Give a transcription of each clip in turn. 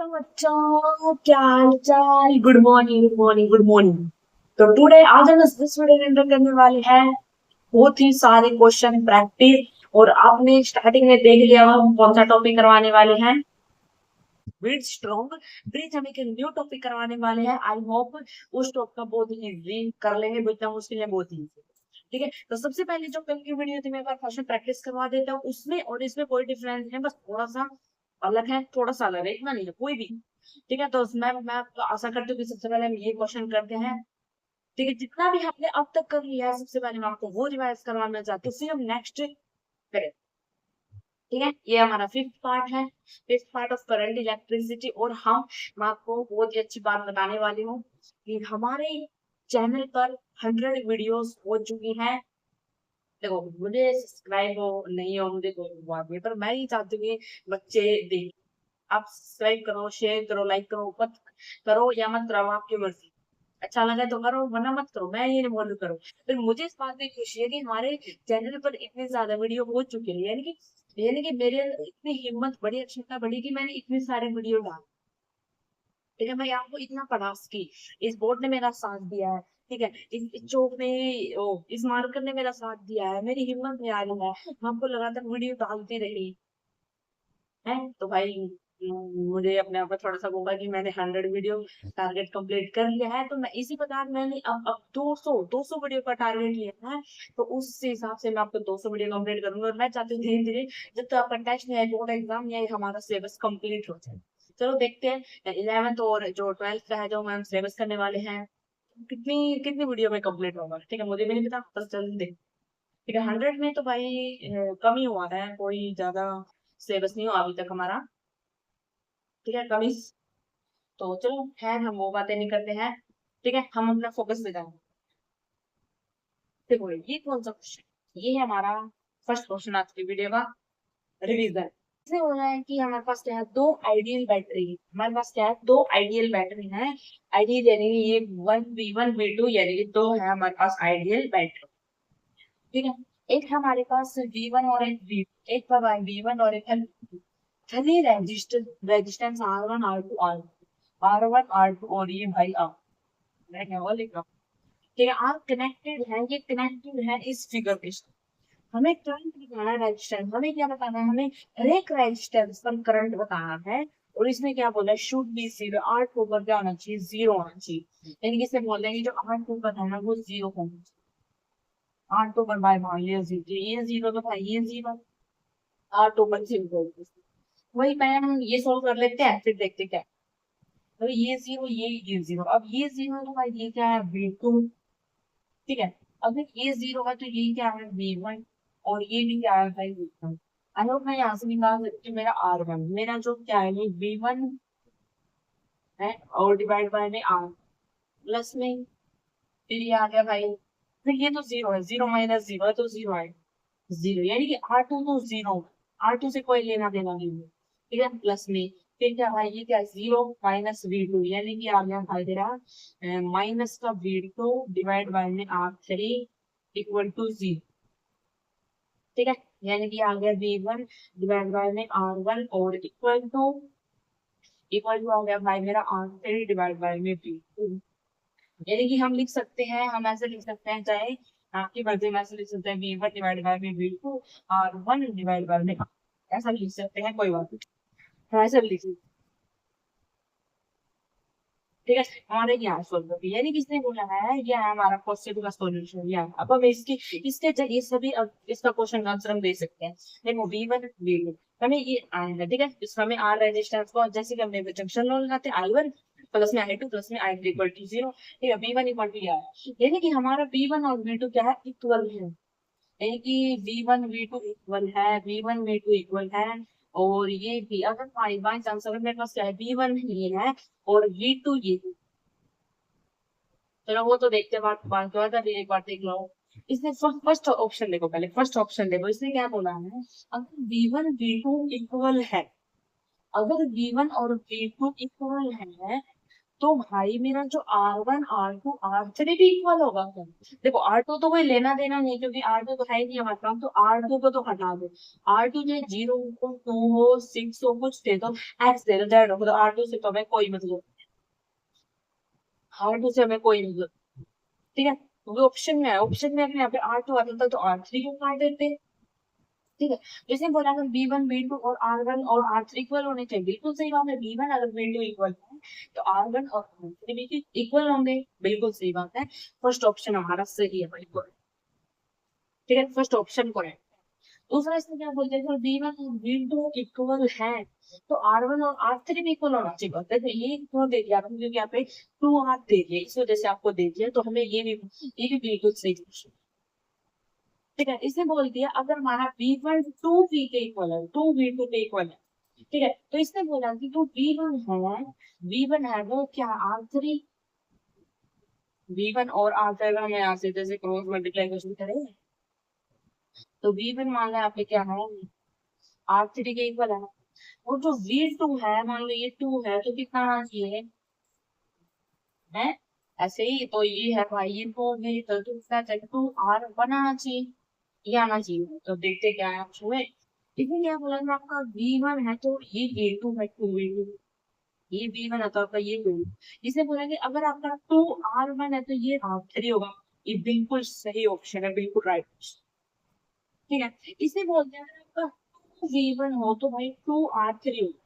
बच्चों, क्या हाल चाल। Good morning, good morning, good morning. तो टुडे आज हम इस वीडियो में करने वाले हैं बहुत ही सारे क्वेश्चन प्रैक्टिस। और आपने स्टार्टिंग में देख लिया हम कौन सा टॉपिक करवाने वाले हैं। बिल्ड स्ट्रॉन्ग ब्रिज, हम एक न्यू टॉपिक करवाने वाले हैं। आई होप उस टॉपिक का बहुत ही इजी कर लेंगे, इतना मुश्किल है बहुत ही easy। ठीक है, तो सबसे पहले जो कल की वीडियो थी मैं एक बार क्वेश्चन प्रैक्टिस करवा देता हूँ। उसमें और इसमें कोई डिफरेंस है, बस थोड़ा सा अलग है, थोड़ा सा अलग है, इतना नहीं है कोई भी। ठीक है, तो मैं तो आशा करती हूँ कि सबसे पहले हम ये क्वेश्चन करते हैं। ठीक है, जितना भी हमने अब तक कर लिया है सबसे पहले मैं आपको वो रिवाइज करवाना चाहती हूँ, फिर हम नेक्स्ट करें। ठीक है, ये हमारा फिफ्थ पार्ट है, fifth part of current electricity. और मैं आपको बहुत ही अच्छी बात बताने वाली हूँ कि हमारे चैनल पर 100 वीडियोस हो चुकी हैं। देखो, मुझे सब्सक्राइब हो नहीं हो मुझे कोई बात नहीं, पर मैं ही चाहती हूँ कि बच्चे देख। आप सब्सक्राइब करो, शेयर करो, लाइक करो, मत करो या मत करो, आपकी मर्जी। अच्छा लगा तो करो, वरना मत करो, मैं ये नहीं बोल रही करो। फिर मुझे इस बात की खुशी है कि हमारे चैनल पर इतनी ज्यादा वीडियो हो चुकी है, यानी कि मेरे अंदर इतनी हिम्मत बढ़ी, क्षमता बढ़ी कि मैंने इतने सारे वीडियो डाले। ठीक है, मैं आपको इतना प्रयास की, इस बोर्ड ने मेरा साथ दिया है। ठीक है, इस चौक ने, इस मार्कर ने मेरा साथ दिया है, मेरी हिम्मत में आ रही है, मैं आपको लगातार वीडियो डालती रही है। तो भाई मुझे अपने आप पर थोड़ा सा होगा कि मैंने 100 वीडियो टारगेट कंप्लीट कर लिया है। तो मैं इसी प्रकार मैंने अब 200 वीडियो का टारगेट लिया है। तो उस हिसाब से मैं आपको 200 वीडियो कंप्लीट करूंगा, और मैं चाहती हूँ धीरे धीरे जब तक आपका टेस्ट या बोर्ड एग्जाम या हमारा सिलेबस कंप्लीट हो जाए। चलो देखते हैं 11th और जो 12th का है जो हम सिलेबस करने वाले हैं, कितनी कितनी वीडियो में कंप्लीट होगा। ठीक है, मुझे भी नहीं पता, बस जल्दी देख। ठीक है, 100 में तो भाई कम ही हुआ है, कोई ज्यादा सिलेबस नहीं हुआ अभी तक हमारा। ठीक है, कम ही। तो चलो खैर, हम वो बातें नहीं करते हैं। ठीक है, हम अपना फोकस पे जाएंगे। देखो, ये कौन सा क्वेश्चन, ये है हमारा फर्स्ट क्वेश्चन आज की वीडियो का, रिवीजन। इसमें हो रहा है कि हमारे पास क्या है, दो आइडियल बैटरी है। हमारे पास क्या है, दो आइडियल बैटरी है। आइडियल यानी कि ये V1 V2, यानी कि दो है हमारे पास आइडियल बैटरी। ठीक है, एक है हमारे पास V1 और एक V, एक पर V1 और एक है V2। Three resistance R1 R2 R1 R2 और ये भाई R, मैं क्या बोल रहा हूँ। ठीक है, आप कनेक्टेड है, ये कनेक्टेड है इस फिगर के साथ। हमें करंट बताना है, रेजिस्टेंस हमें क्या बताना है, हमें हर एक रेजिस्टेंस पर करंट बताना है। और इसमें क्या बोला है, should be zero, R two पर क्या होना चाहिए, जीरो होना चाहिए। यानी कि इसे बोल देंगे जो आर टू पर है ना वो जीरो होना चाहिए। आर टू पर बाय मान लिया जीरो, ये जीरो तो भाई ये जीरो, आर टू पर जीरो। वही पहले हम ये सोल्व कर लेते हैं, फिर देखते क्या है। तो ये जीरो, अब ये जीरो है तो भाई ये क्या है, V2। ठीक है, अगर ये जीरो है तो ये क्या है, V1। और ये भी क्या है भाई, V1। आई होप मैं यहाँ से निकाल सकती हूँ मेरा R1, मेरा जो क्या है ये V1 है, और डिवाइड बाय में R प्लस में, फिर ये आ गया भाई, फिर ये तो जीरो है, जीरो माइनस जीरो है तो जीरो है, जीरो यानी कि R2 तो जीरो, R2 से कोई लेना देना नहीं है। ठीक है, प्लस में, फिर क्या भाई ये क्या, जीरो माइनस V2, यानी कि आ गया भाई तेरा माइनस का V2 डिवाइड बाय में R3 इक्वल टू जीरो। ठीक है, यानी कि आ गया V1 डिवाइड बाय में R1 और इक्वल टू आ गया भाई मेरा R3 डिवाइड बाय में V2। यानी कि हम लिख सकते हैं, हम ऐसे लिख सकते हैं, चाहे आपकी मर्जी में ऐसे लिख सकते हैं, V1 डिवाइड बाय में V2 R1 डिवाइड बाय में R। ऐसा लिख सकते हैं, कोई बात नहीं, हम ऐसे लिख सकते हैं। ठीक है, हमारे यहाँ सोल्व होगी, यानी किसने बोला है, ये है हमारा क्वेश्चन का सॉल्यूशन। या अब हम इसके जरिए सभी इसका क्वेश्चन का आंसर हम दे सकते हैं। देखो V1 V2 हमें ये आएगा। ठीक है, इसमें हमें आर रेजिस्टेंस को जैसे कि हमने जंक्शन लॉ लगाते हैं, I1 प्लस में I2 प्लस में I3 इक्वल टू जीरो। ठीक है, V1 इक्वल टू है, यानी कि हमारा V1 और V2 क्या है, इक्वल है। यानी कि V1 V2 इक्वल है, V1 V2 इक्वल है। और ये भी अगर बाई चांस अगर मेरे पास क्या है, V1 ये है और V2 ये है। चलो वो तो देखते बात बात के बाद, अभी एक बार देख लो। इसने फर्स्ट ऑप्शन देखो, पहले फर्स्ट ऑप्शन देखो, इसने क्या बोला है, अगर V1 V2 इक्वल है, अगर V1 और V2 इक्वल है तो भाई मेरा जो R1 R2 R3 भी इक्वल होगा क्या? देखो R2 तो कोई लेना देना नहीं, क्योंकि R2 तो है ही नहीं हमारे पास, तो R2 को तो हटा दो। R2 जो 0 हो, 2 हो, 6 हो, कुछ दे दो, X दे दो, दैट रखो, तो R2 से तो हमें कोई मतलब, R2 से हमें कोई मतलब, ठीक है। वो ऑप्शन में है, ऑप्शन में अगर यहाँ पे R2 आता तो R3 को काट देते, ठीक है। जैसे बोला अगर B1 B2 और R1 और R3 इक्वल होने चाहिए, बिल्कुल सही बात है। B1 अगर B2 इक्वल है तो R1 और R3 भी इक्वल होंगे, बिल्कुल सही बात है। फर्स्ट ऑप्शन हमारा सही है, बिल्कुल, ठीक है, फर्स्ट ऑप्शन को है। दूसरा इसमें क्या बोलते हैं, अगर B1 और B2 इक्वल है तो R1 और R3 भी इक्वल होना चाहिए, तो ये क्यों दे दिया आपने, क्योंकि यहाँ पे 2 R दे दिया, इस वजह से आपको दे दिया, तो हमें ये भी बिल्कुल सही क्वेश्चन, ठीक है। इसने बोल दिया अगर हमारा B1 2 B के इक्वल है, 2B2 के इक्वल है, ठीक है, तो इसने बोला कि तो B1 है वो क्या R3, B1 और R3 अगर हम यहाँ से जैसे क्रॉस मल्टीप्लाइकेशन करें तो B1 मान लो यहाँ पे क्या है, R3 के इक्वल है। और जो V2 है, मान लो ये 2 है, तो कितना आना चाहिए है, ऐसे ही तो ये है भाई, ये 2 तो कितना चाहिए, 2R1 आना चाहिए, ये आना चाहिए। तो देखते क्या है उसमें, इसमें क्या बोला था आपका V1 है तो ये V2 है, 2V2, ये V1 है तो आपका ये V2, इसने बोला कि अगर आपका 2R1 है तो ये R3 होगा, ये बिल्कुल सही ऑप्शन है, बिल्कुल राइट, ठीक है। इसने बोल दिया अगर आपका 2V1 हो तो भाई 2R3 होगा,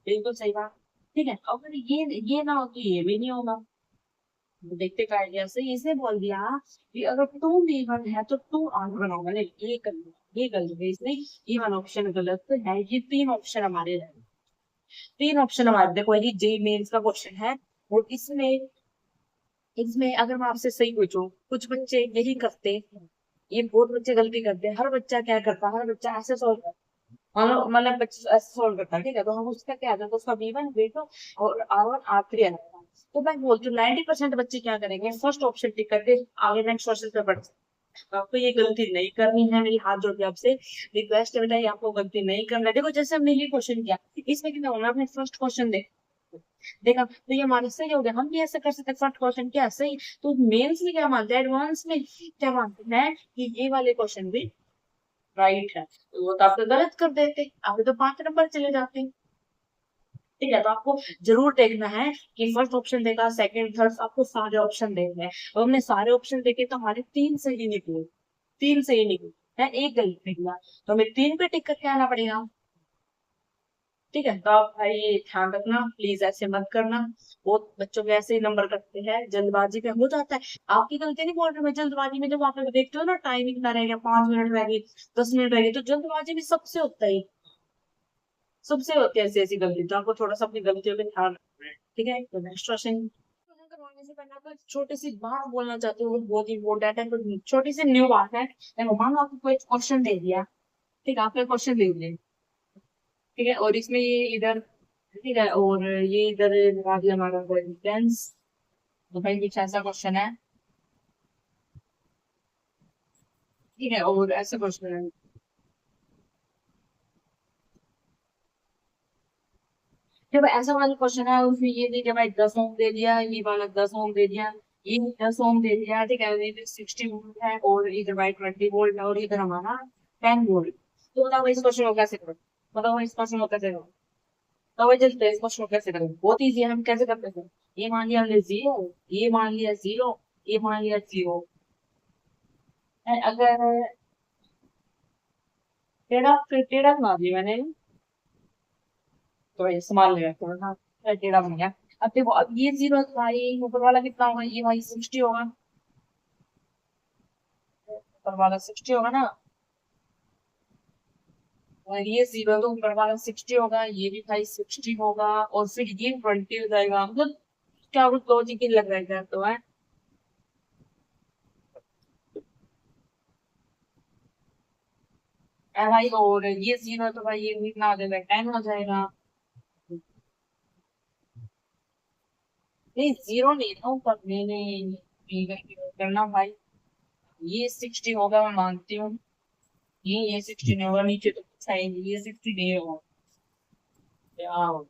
बिल्कुल सही बात, ठीक है। अगर ये ना हो तो ये भी नहीं होगा, देखते का आइडिया से इसे बोल दिया कि अगर 2V1 है तो 2R1 होगा, नहीं ये गलत है, इसने ये वाला ऑप्शन गलत है, ये तीन ऑप्शन हमारे रहे, तीन ऑप्शन हमारे, देखो ये जे मेन्स का क्वेश्चन है, और इसमें इसमें अगर मैं आपसे सही पूछूं, कुछ बच्चे यही करते हैं, ये बहुत बच्चे गलती करते हैं, हर बच्चा क्या करता है, हर बच्चा ऐसे सोल्व करता है, मतलब बच्चा ऐसे सोल्व करता है, ठीक है, तो हम उसका क्या आता है, तो उसका B1 B2 और R1 R3 आता है। तो मैं बोलती हूँ 90% बच्चे क्या करेंगे, फर्स्ट ऑप्शन टिक करके आगे नेक्स्ट क्वेश्चन पे बढ़, आपको ये गलती नहीं करनी है, मेरी हाथ जोड़ के आपसे रिक्वेस्ट है बेटा, ये आपको गलती नहीं करना है। देखो जैसे हमने ये क्वेश्चन किया, इसमें क्या होना, आपने फर्स्ट क्वेश्चन देखा तो ये हमारा सही हो गया, हम भी ऐसे कर सकते हैं, फर्स्ट क्वेश्चन क्या सही, तो मेंस में क्या मानते हैं, एडवांस में क्या मानते हैं कि ये वाले क्वेश्चन भी राइट है, तो वो तो आपको गलत कर देते, आपके तो 5 नंबर चले जाते, ठीक है। तो आपको जरूर देखना है कि फर्स्ट ऑप्शन देखा, सेकंड थर्ड, आपको सारे ऑप्शन देखने हैं, और हमने सारे ऑप्शन देखे तो हमारे 3 सही निकले, 3 सही निकले है, एक गलत निकला, तो हमें 3 पे टिक करके आना पड़ेगा, ठीक है। तो आप भाई ये ध्यान रखना, प्लीज ऐसे मत करना, बहुत बच्चों के ऐसे ही नंबर कटते हैं, जल्दबाजी पे हो जाता है, आपकी गलती नहीं बोल रही मैं, जल्दबाजी में जब आप देखते हो ना टाइम इतना रह गया, 5 मिनट रह गए, 10 मिनट रह गए, तो जल्दबाजी में सबसे होता है, सबसे होती है ऐसी ऐसी गलती, तो आपको थोड़ा सा अपनी गलतियों पे ध्यान रखना है, ठीक है। तो नेक्स्ट क्वेश्चन करवाने से पहले आपको एक छोटी सी बात बोलना चाहती हूँ, बहुत इंपॉर्टेंट है, तो छोटी सी न्यू बात है, देखो मान लो आपको कोई क्वेश्चन दे दिया, ठीक है, आपने क्वेश्चन दे दिया, ठीक है, और इसमें ये इधर, ठीक है, और ये इधर लगा दिया हमारा रेफरेंस, तो भाई कुछ ऐसा क्वेश्चन है, ठीक है, और ऐसा क्वेश्चन है, जब ऐसा वाला क्वेश्चन है उसमें ये दे दिया भाई 10 ओम दे दिया, ये वाला 10 ओम दे दिया, ये 10 ओम दे दिया, ठीक है, इधर 60 वोल्ट है, और इधर भाई 20 वोल्ट है, और इधर हमारा 10 वोल्ट, तो बताओ इस क्वेश्चन को कैसे करो, बताओ इस क्वेश्चन को कैसे करो, तो वही चलते हैं, इस क्वेश्चन को कैसे करो, बहुत ईजी है, हम कैसे करते हैं, ये मान लिया हमने 0, ये मान लिया 0, ये मान लिया 0, अगर टेढ़ा, फिर टेढ़ा बना दिया मैंने, तो ये संभाल लिया थोड़ा सा, टेढ़ा बन गया। अब देखो, अब ये 0 भाई ऊपर वाला कितना होगा, ये भाई 60 होगा, ऊपर वाला 60 होगा ना, और ये 0 तो ऊपर वाला 60 होगा, ये भी भाई 60 होगा, और फिर ये 20 हो जाएगा, मतलब क्या कुछ लॉजिक ही लग रहा है तो है, भाई, और ये 0 तो भाई ये भी कितना हो जाएगा, 10 हो जाएगा, नहीं 0 नहीं था ऊपर, नहीं करना भाई, ये 60 होगा मैं मानती हूँ, ये 60 नहीं होगा, नीचे तो कुछ है ही नहीं, ये 60 नहीं होगा, क्या होगा?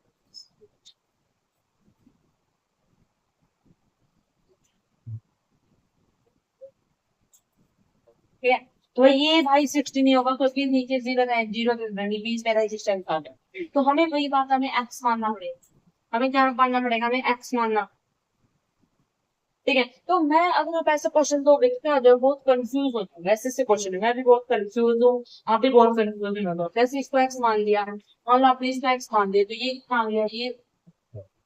ठीक है, तो ये भाई 60 नहीं होगा क्योंकि नीचे जीरो है, जीरो बीस में रेजिस्टेंस आ गया, तो हमें वही बात हमें एक्स मानना पड़ेगा, हमें क्या मानना पड़ेगा, हमें एक्स मानना। ठीक है, तो मैं अगर आप ऐसे क्वेश्चन तो देखते हैं जो बहुत कंफ्यूज होता है, वैसे से क्वेश्चन है, मैं भी बहुत कंफ्यूज हूँ, आप भी बहुत कंफ्यूज हो, जैसे इसको एक्स मान लिया है और आपने इसको एक्स मान दिया, तो ये कितना आ गया,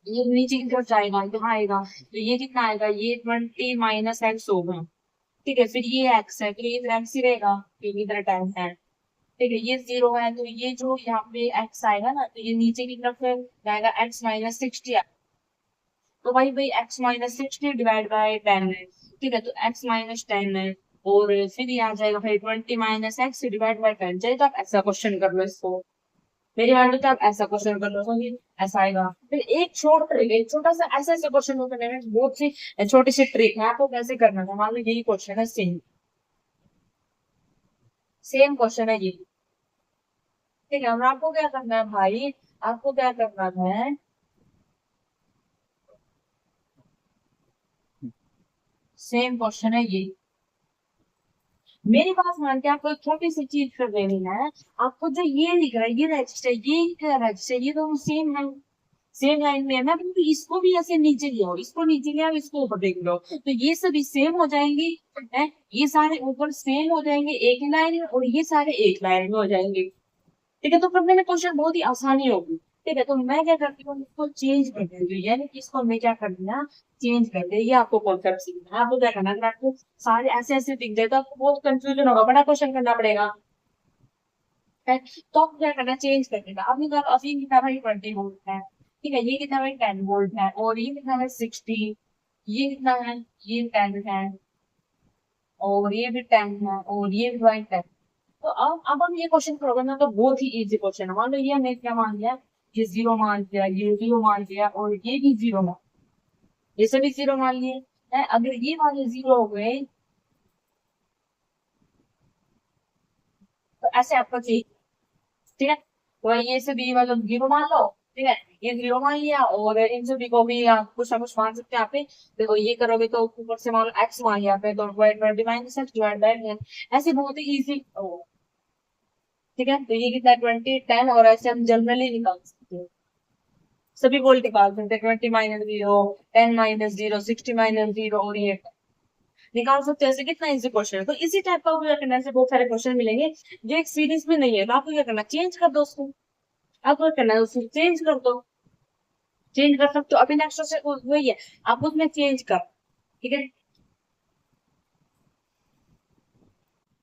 ये नीचे की तरफ जाएगा, यहाँ आएगा, तो ये कितना आएगा, ये 20 - x होगा। ठीक है, फिर ये एक्स है, तो ये एक्स ही रहेगा, क्योंकि इधर टाइम है। ठीक है, ये जीरो है, तो ये जो यहाँ पे एक्स आएगा ना, तो ये नीचे की तरफ जाएगा, x - 60। तो भाई x - 60 डिवाइड बाय 10 है। ठीक है, तो x - 10 है, और फिर ये आ जाएगा भाई 20 - x डिवाइड बाय 10। चलिए, तो आप ऐसा क्वेश्चन कर लो इसको, मेरी बात तो आप ऐसा क्वेश्चन कर लो, तो ये ऐसा आएगा। फिर एक एक छोटा सा ऐसे ऐसे क्वेश्चन होते हैं, बहुत सी छोटी सी ट्रिक है, आपको कैसे करना है, मान लो यही क्वेश्चन है, सेम सेम क्वेश्चन है ये। ठीक है, अब आपको क्या करना है भाई, आपको क्या करना है, सेम क्वेश्चन है ये, मेरी बात मान के आपको एक छोटी सी चीज कर देनी है। आपको जो ये दिख रहा है, ये रजिस्टर, ये क्या रजिस्टर, ये दोनों सेम है, सेम लाइन में है, मैं बोलूँ इसको भी ऐसे नीचे ले आओ, इसको नीचे ले आओ, इसको ऊपर देख लो, तो ये सभी सेम हो जाएंगे, है, ये सारे ऊपर सेम हो जाएंगे एक लाइन में, और ये सारे एक लाइन में हो जाएंगे। ठीक है, तो करने में क्वेश्चन बहुत ही आसानी होगी। ठीक है, तो मैं क्या करती हूँ, इसको चेंज कर देती हूँ, यानी कि इसको मैं क्या कर दिया, चेंज कर दिया, ये आपको कॉन्सेप्ट सीखना है, आपको क्या करना है, अगर आपको सारे ऐसे ऐसे दिख जाए तो आपको बहुत कंफ्यूजन होगा, बड़ा क्वेश्चन करना पड़ेगा, है, तो आपको क्या करना है, चेंज कर देना। अभी तो अभी कितना भाई 20 वोल्ट है, ठीक है, ये कितना भाई 10 वोल्ट है, और ये कितना है 60, ये कितना है, ये 10 है, और ये भी 10 है, और ये भी भाई 10। तो अब हम ये क्वेश्चन करोगे ना, तो बहुत ही इजी क्वेश्चन है, मान लो ये हमने क्या मान लिया, ये जीरो मान लिया, ये जीरो मान लिया, और ये भी जीरो मान, ये सभी जीरो मान लिए है, अगर ये वाले जीरो हो गए, तो ऐसे आपका चाहिए। ठीक है, तो ये सभी मतलब जीरो मान लो। ठीक है, ये जीरो मान लिया, और इन सभी को भी आप कुछ ना कुछ मान सकते हैं यहाँ पे। देखो ये करोगे तो ऊपर से मान लो एक्स मान लिया पे, तो 20 - x डिवाइड बाय 10, ऐसे बहुत ही इजी। ठीक है, तो ये कितना 20 10, और ऐसे हम जनरली निकाल सकते हैं, सभी वोल्ट निकाल सकते हैं, 20 - 0, 10 - 0, 60 - 0, और ये निकाल सकते हैं। ऐसे कितना इजी क्वेश्चन है, तो इसी टाइप का आपको क्या करना है, ऐसे बहुत सारे क्वेश्चन मिलेंगे जो एक सीरीज में नहीं है, तो आपको क्या करना है, चेंज कर दो उसको, आपको क्या करना है, उसको चेंज कर दो, चेंज कर सकते हो। अभी नेक्स्ट से वही है, आप उसमें चेंज कर। ठीक है,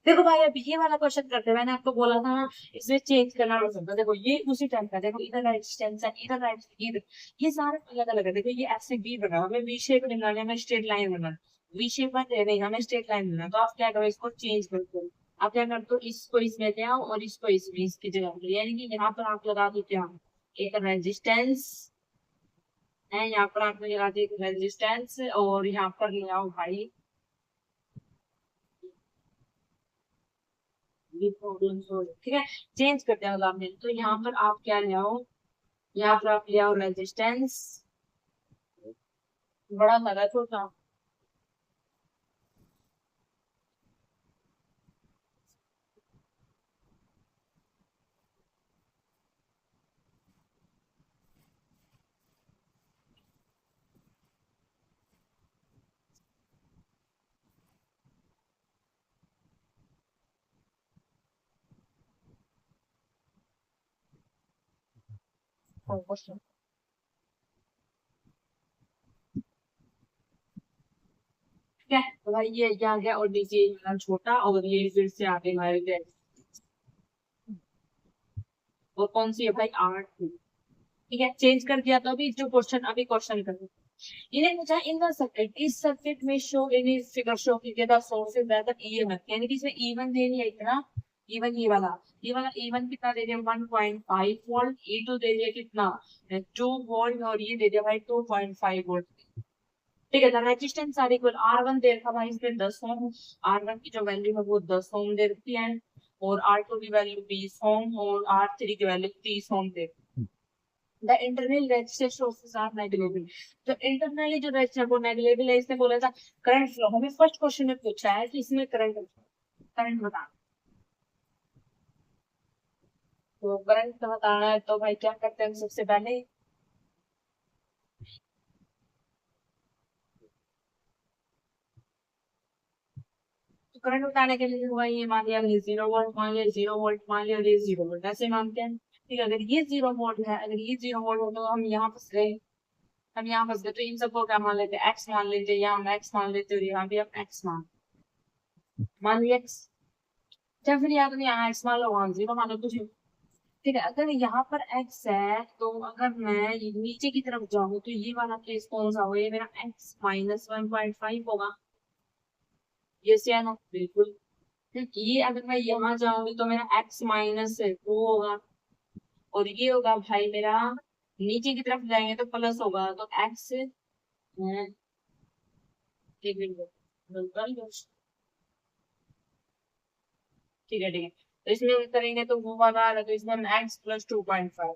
देखो भाई अभी ये वाला क्वेश्चन करते हैं, मैंने आपको बोला था ना, इसमें चेंज करना पड़ सकता है। देखो ये उसी टाइप का, देखो इधर रेजिस्टेंस है, इधर राइट, इधर, ये सारे अलग अलग है। देखो ये ऐसे बी बना, हमें वी शेप बनाना है, हमें स्ट्रेट लाइन बनाना, वी शेप बन रहे नहीं, हमें स्ट्रेट लाइन बनाना, तो आप क्या करो, इसको चेंज कर दो। आप क्या करते हो, इसको इसमें ले आओ, और इसको इसमें, इसकी जगह पर, यानी कि यहाँ पर आप लगा देते हो एक रेजिस्टेंस है, यहाँ पर आप लगा दे एक रेजिस्टेंस, और यहाँ पर ले आओ भाई, ये प्रॉब्लम सॉल्व। ठीक है, चेंज करते हैं, मतलब आपने तो यहाँ पर आप क्या ले आओ, यहाँ पर आप ले आओ रेजिस्टेंस, बड़ा लगा छोटा, क्वेश्चन। ठीक है, तो भाई ये आ गया, और नीचे ये वाला छोटा, और ये फिर से आगे हमारे और कौन सी है भाई, 8। ठीक है, चेंज कर दिया, तो अभी जो क्वेश्चन, अभी क्वेश्चन कर, इन्हें पूछा इन द सर्किट, इस सर्किट में शो इन इस फिगर शो कीजिए द सोर्सेज दैट ईएमएफ, यानी कि इसमें इवन दे दिया इतना, इवन ये वाला इवन कितना दे दिया, 1.5 वोल्ट, E2 दे दिया कितना, 2 वोल्ट, और ये दे दिया भाई 2.5 वोल्ट। ठीक है, the resistance R equal, R1 दे रखा भाई इसमें 10 ओम, R1 की जो वैल्यू है वो 10 ओम दे रखी है, और R2 की वैल्यू 20 ओम, और R3 की वैल्यू 30 ओम दे, the internal resistor sources are negligible, तो इंटरनली जो रजिस्टर वो नेगलेबल है, इसने बोला था करंट फ्लो, हमें फर्स्ट क्वेश्चन में पूछा है कि इसमें करंट, करंट बताना। तो करंट बताना है तो भाई क्या करते हैं सबसे पहले, तो करंट बताने के लिए हुआ ये मान लिया हमने 0 वोल्ट मान लिया, 0 वोल्ट मान लिया, और ये 0 वोल्ट ऐसे मानते हैं। ठीक है, अगर ये 0 वोल्ट है, अगर ये 0 वोल्ट हो तो हम यहाँ फंस गए, हम यहाँ फंस गए, तो इन सबको क्या मान लेते हैं, एक्स मान लेते हैं, यहाँ हम एक्स मान लेते हैं, और यहाँ भी हम एक्स मान लिया एक्स। या फिर यहाँ तो यहाँ एक्स मान लो, वहां 0 मान लो, कुछ। ठीक है, अगर यहाँ पर x है तो अगर मैं नीचे की तरफ जाऊं तो ये वाला केस कौन सा होगा, ये मेरा x माइनस 1.5 होगा। ये से है ना, बिल्कुल। ठीक, ये अगर मैं यहाँ जाऊंगी तो मेरा x माइनस 2 होगा, और ये होगा भाई मेरा, नीचे की तरफ जाएंगे तो प्लस होगा, तो x, एक मिनट, ठीक है ठीक है, तो इसमें हम करेंगे तो वो वाला आ रहा है, तो इसमें हम x प्लस 2.5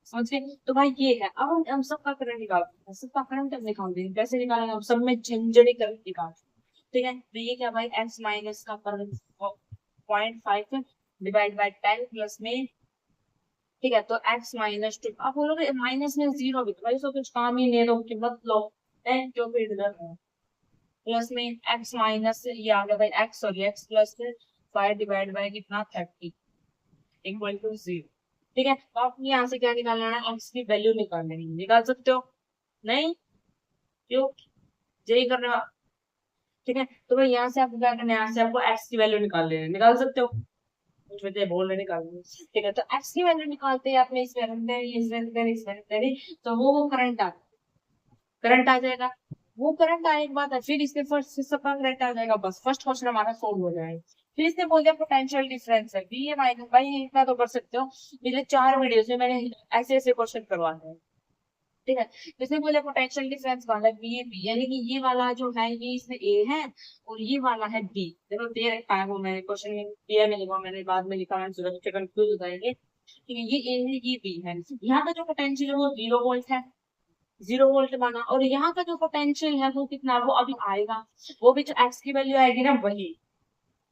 समझ गए। तो भाई ये है, अब हम सबका करंट निकालते हैं, सबका करंट अब निकालते हैं, कैसे निकालेंगे, अब सब में झंझड़ी करंट निकालते हैं। ठीक है, तो ये क्या भाई, x माइनस का करंट 0.5 डिवाइड बाय 10 प्लस में। ठीक है, तो x माइनस 2, आप बोलोगे माइनस में 0 भी तो भाई उसको कुछ काम ही नहीं है, तो मत लो, क्यों फिर इधर है, प्लस में x माइनस ये आ गया भाई x, sorry x plus 5 divide by कितना 30 इक्वल टू 0। ठीक है, तो आपने यहाँ से क्या निकालना है, एक्स की वैल्यू निकालनी है, निकाल सकते हो, नहीं, क्यों, यही करने वाला। ठीक है, तो भाई यहाँ से आपको क्या करना है, यहाँ से आपको एक्स की वैल्यू निकाल लेना है, निकाल सकते हो, कुछ बच्चे बोल रहे निकालनी। ठीक है, तो एक्स की वैल्यू निकालते हैं आपने, इस वैल्यू इस वैल्यू इस वैल्यू, तो वो करंट आ जाएगा, वो करंट आने के बाद फिर इसके फर्स्ट सबका करंट आ जाएगा, बस फर्स्ट क्वेश्चन हमारा सोल्व हो जाएगा। फिर इसने बोल दिया पोटेंशियल डिफरेंस है, बी ए माइनस, भाई इतना तो कर सकते हो, पिछले 4 वीडियोस में मैंने ऐसे ऐसे क्वेश्चन करवाए हैं। ठीक है, तो इसने बोला पोटेंशियल डिफरेंस वाला बी ए बी, यानी कि ये वाला जो है ये इसमें ए है, और ये वाला है बी, देखो दे रखा है वो मैंने क्वेश्चन में दिया, में लिखा, मैंने बाद में लिखा है, कंफ्यूज हो जाएंगे। ठीक है, ये ए है ये बी है, यहाँ का जो पोटेंशियल है वो 0 वोल्ट है, 0 वोल्ट माना, और यहाँ का जो पोटेंशियल है वो कितना, वो अभी आएगा, वो भी जो एक्स की वैल्यू आएगी ना वही।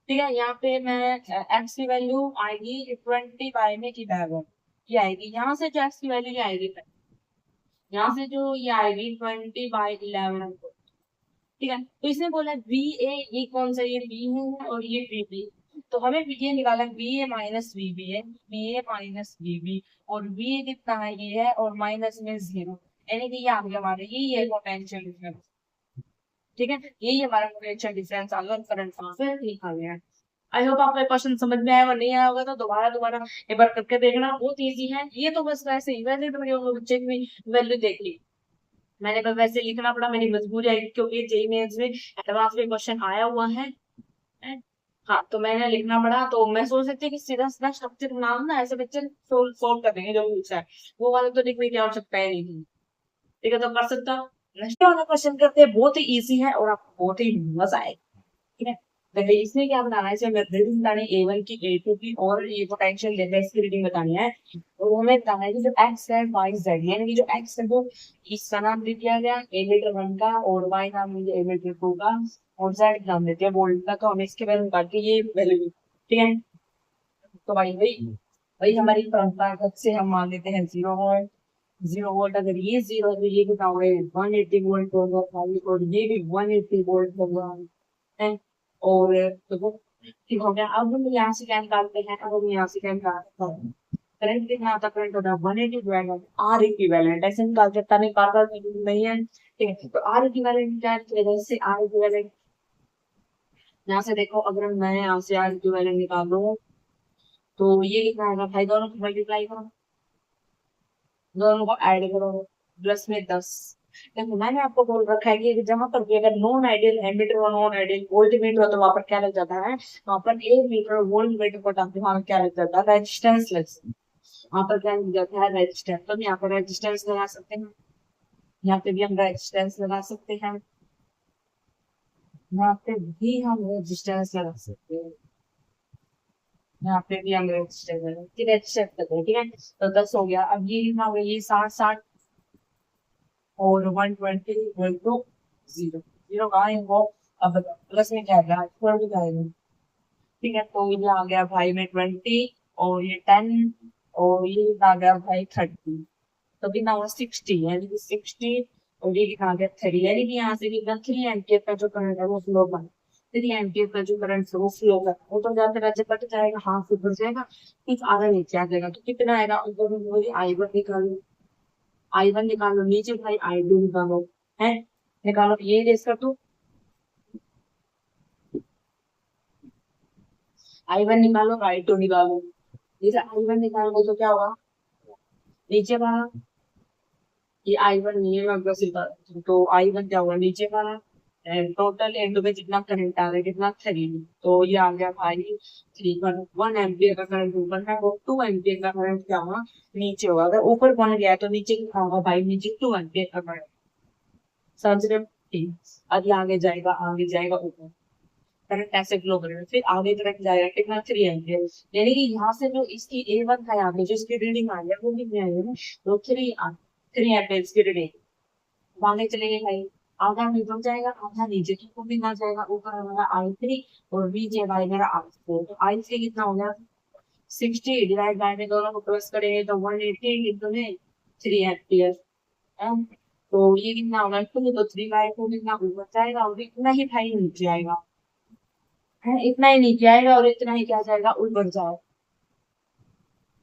ठीक है, यहाँ पे मैं एक्स की वैल्यू आएगी 20 में की बराबर, ये आएगी, यहाँ से जो एक्स की वैल्यू ये आएगी, यहाँ से जो ये आएगी 20/11। ठीक है, तो इसने बोला बी ए, ये कौन सा, ये बी है और ये बी बी, तो हमें ये निकाला बी ए माइनस बी बी है, बी ए माइनस बी बी, और बी ए कितना है, ये है, और माइनस में 0, यानी कि ये आ गया हमारे, ये है पोटेंशियल डिफरेंस। ठीक है, यही हमारा पोटेंशियल डिफरेंस आ गया, करंट ट्रांसफर लिखा गया है। आई होप आपको क्वेश्चन समझ में आया, और नहीं आया होगा तो दोबारा दोबारा एक बार करके देखना, बहुत इजी है ये तो, बस वैसे ही, वैसे तो मेरे बच्चे की वैल्यू देख ली, मैंने कल वैसे लिखना पड़ा, मेरी मजबूरी आई क्योंकि जेई मेंस में एडवांस में क्वेश्चन आया हुआ है। हाँ, तो मैंने लिखना पड़ा, तो मैं सोच सकती कि सीधा सीधा स्ट्रक्चर बनाऊं ना, ऐसे बच्चे सोल्व सोल्व कर देंगे जो पूछा है, वो वाले तो लिखने की आवश्यकता है नहीं। ठीक है, तो कर सकता हूँ, नेक्स्ट वाला क्वेश्चन करते हैं, बहुत ही इजी है और आपको बहुत ही मजा आएगा। ठीक है, देखिए इसमें क्या बताना है, इसमें रीडिंग बतानी है A1 की, A2 की, और ये पोटेंशियल डेल्टा इसकी रीडिंग बतानी है, और हमें बताना है कि जो x है y z, यानी कि जो x है वो इसका नाम दे दिया गया एमीटर 1 का, और y नाम दे दिया एमीटर 2 का, और z नाम देते हैं वोल्ट का, तो हमें इसके वैल्यू निकाल के ये वैल्यू। ठीक है, तो भाई भाई भाई हमारी परंपरागत से हम मान लेते हैं 0 वोल्ट, 0 वोल्ट, अगर ये 0 है तो ये कितना होगा, 180 वोल्ट होगा भाई, और ये भी 180 वोल्ट होगा है, और तो वो ठीक हो गया। अब हम यहाँ से क्या निकालते हैं, अब हम यहाँ से क्या निकालते हैं, करंट कितना आता है, करंट होता है 180 डिवाइड बाय आर इक्विवेलेंट, ऐसे निकालते हैं, तभी बार बार नहीं है। ठीक है, तो आर इक्विवेलेंट क्या है, जैसे आर इक्विवेलेंट, यहाँ से देखो, अगर मैं यहाँ से आर इक्विवेलेंट निकालूं तो ये कितना आएगा भाई, दोनों को मल्टीप्लाई करो, दोनों को ऐड करो, प्लस में 10। देखो मैंने आपको बोल रखा है कि जहां पर भी अगर नॉन आइडियल एमीटर और नॉन आइडियल वोल्ट मीटर हो तो वहां पर क्या लग जाता है, वहां पर ए मीटर वोल्ट मीटर को टाँगते वहां पर क्या लग जाता है, रेजिस्टेंस लग जाता है, वहां पर क्या लग जाता है, रेजिस्टेंस, तो यहाँ पर रेजिस्टेंस लगा सकते हैं, यहाँ पे भी हम रेजिस्टेंस लगा सकते हैं, यहाँ पे भी हम रेजिस्टेंस लगा सकते हैं, यहाँ पे भी हम रेजिस्टेंस रेजिस्टेंस करते हैं। ठीक है, तो 10 हो गया, अब ये कितना हो गया, ये 60 और 120 इक्वल टू 0, 0 कहाँ है वो, अब बताओ प्लस में क्या आएगा, 20 आएगा। ठीक है, तो ये आ गया भाई में 20, और ये 10, और ये आ गया भाई 30। तो कितना हुआ 60, यानी कि 60, और ये कितना आ गया 3, यानी कि यहाँ से कितना 3 एम्पियर का जो करंट है वो फ्लो बना। 3 एम्पियर का जो करंट है वो फ्लो कर, वो तो जाते राज्य कट जाएगा, हाफ ऊपर जाएगा, कुछ आधा नीचे आ जाएगा। तो कितना आएगा, ऊपर मुझे I1 निकालो, I1 निकालो, नीचे भाई I2 निकालो, है निकालो, ये रेस कर दो, I1 निकालो, I2 निकालो। जैसे I1 निकालोगे तो क्या होगा, नीचे वाला, ये I1 नहीं है, मैं बस तो I1 क्या होगा, नीचे वाला, टोटल एंड में जितना करंट आ रहा है कितना 3, तो ये आ गया भाई 1 एम्पियर का करंट ऊपर है, और 2 एम्पियर का करंट क्या होगा, नीचे होगा। अगर ऊपर पहुंच गया तो नीचे कितना होगा भाई, नीचे 2 एम्पियर का करंट। समझ रहे हो? ठीक। अब ये आगे जाएगा, आगे जाएगा ऊपर, करंट ऐसे फ्लो करेगा, फिर आगे करंट जाएगा कितना 3 एम्पियर, यानी कि यहाँ से जो इसकी A1 था, यहाँ पे जो इसकी रीडिंग आ गया वो कितनी आई है ना, तो 3 एम्पियर की रीडिंग। आगे चलेंगे भाई, आधा नीचे जाएगा, आधा नीचे, तो भी ना जाएगा, ऊपर हमारा I3, और नीचे भाई मेरा I4। तो I3 कितना हो गया 60, डिवाइड बाय में दोनों को प्लस करेंगे तो 180 इंटू में 3 एम्पियर। तो ये कितना होगा 2, तो 3/2 कितना ऊपर जाएगा, और इतना ही भाई नीचे आएगा, है इतना ही नीचे आएगा, और इतना ही क्या जाएगा ऊपर जाएगा,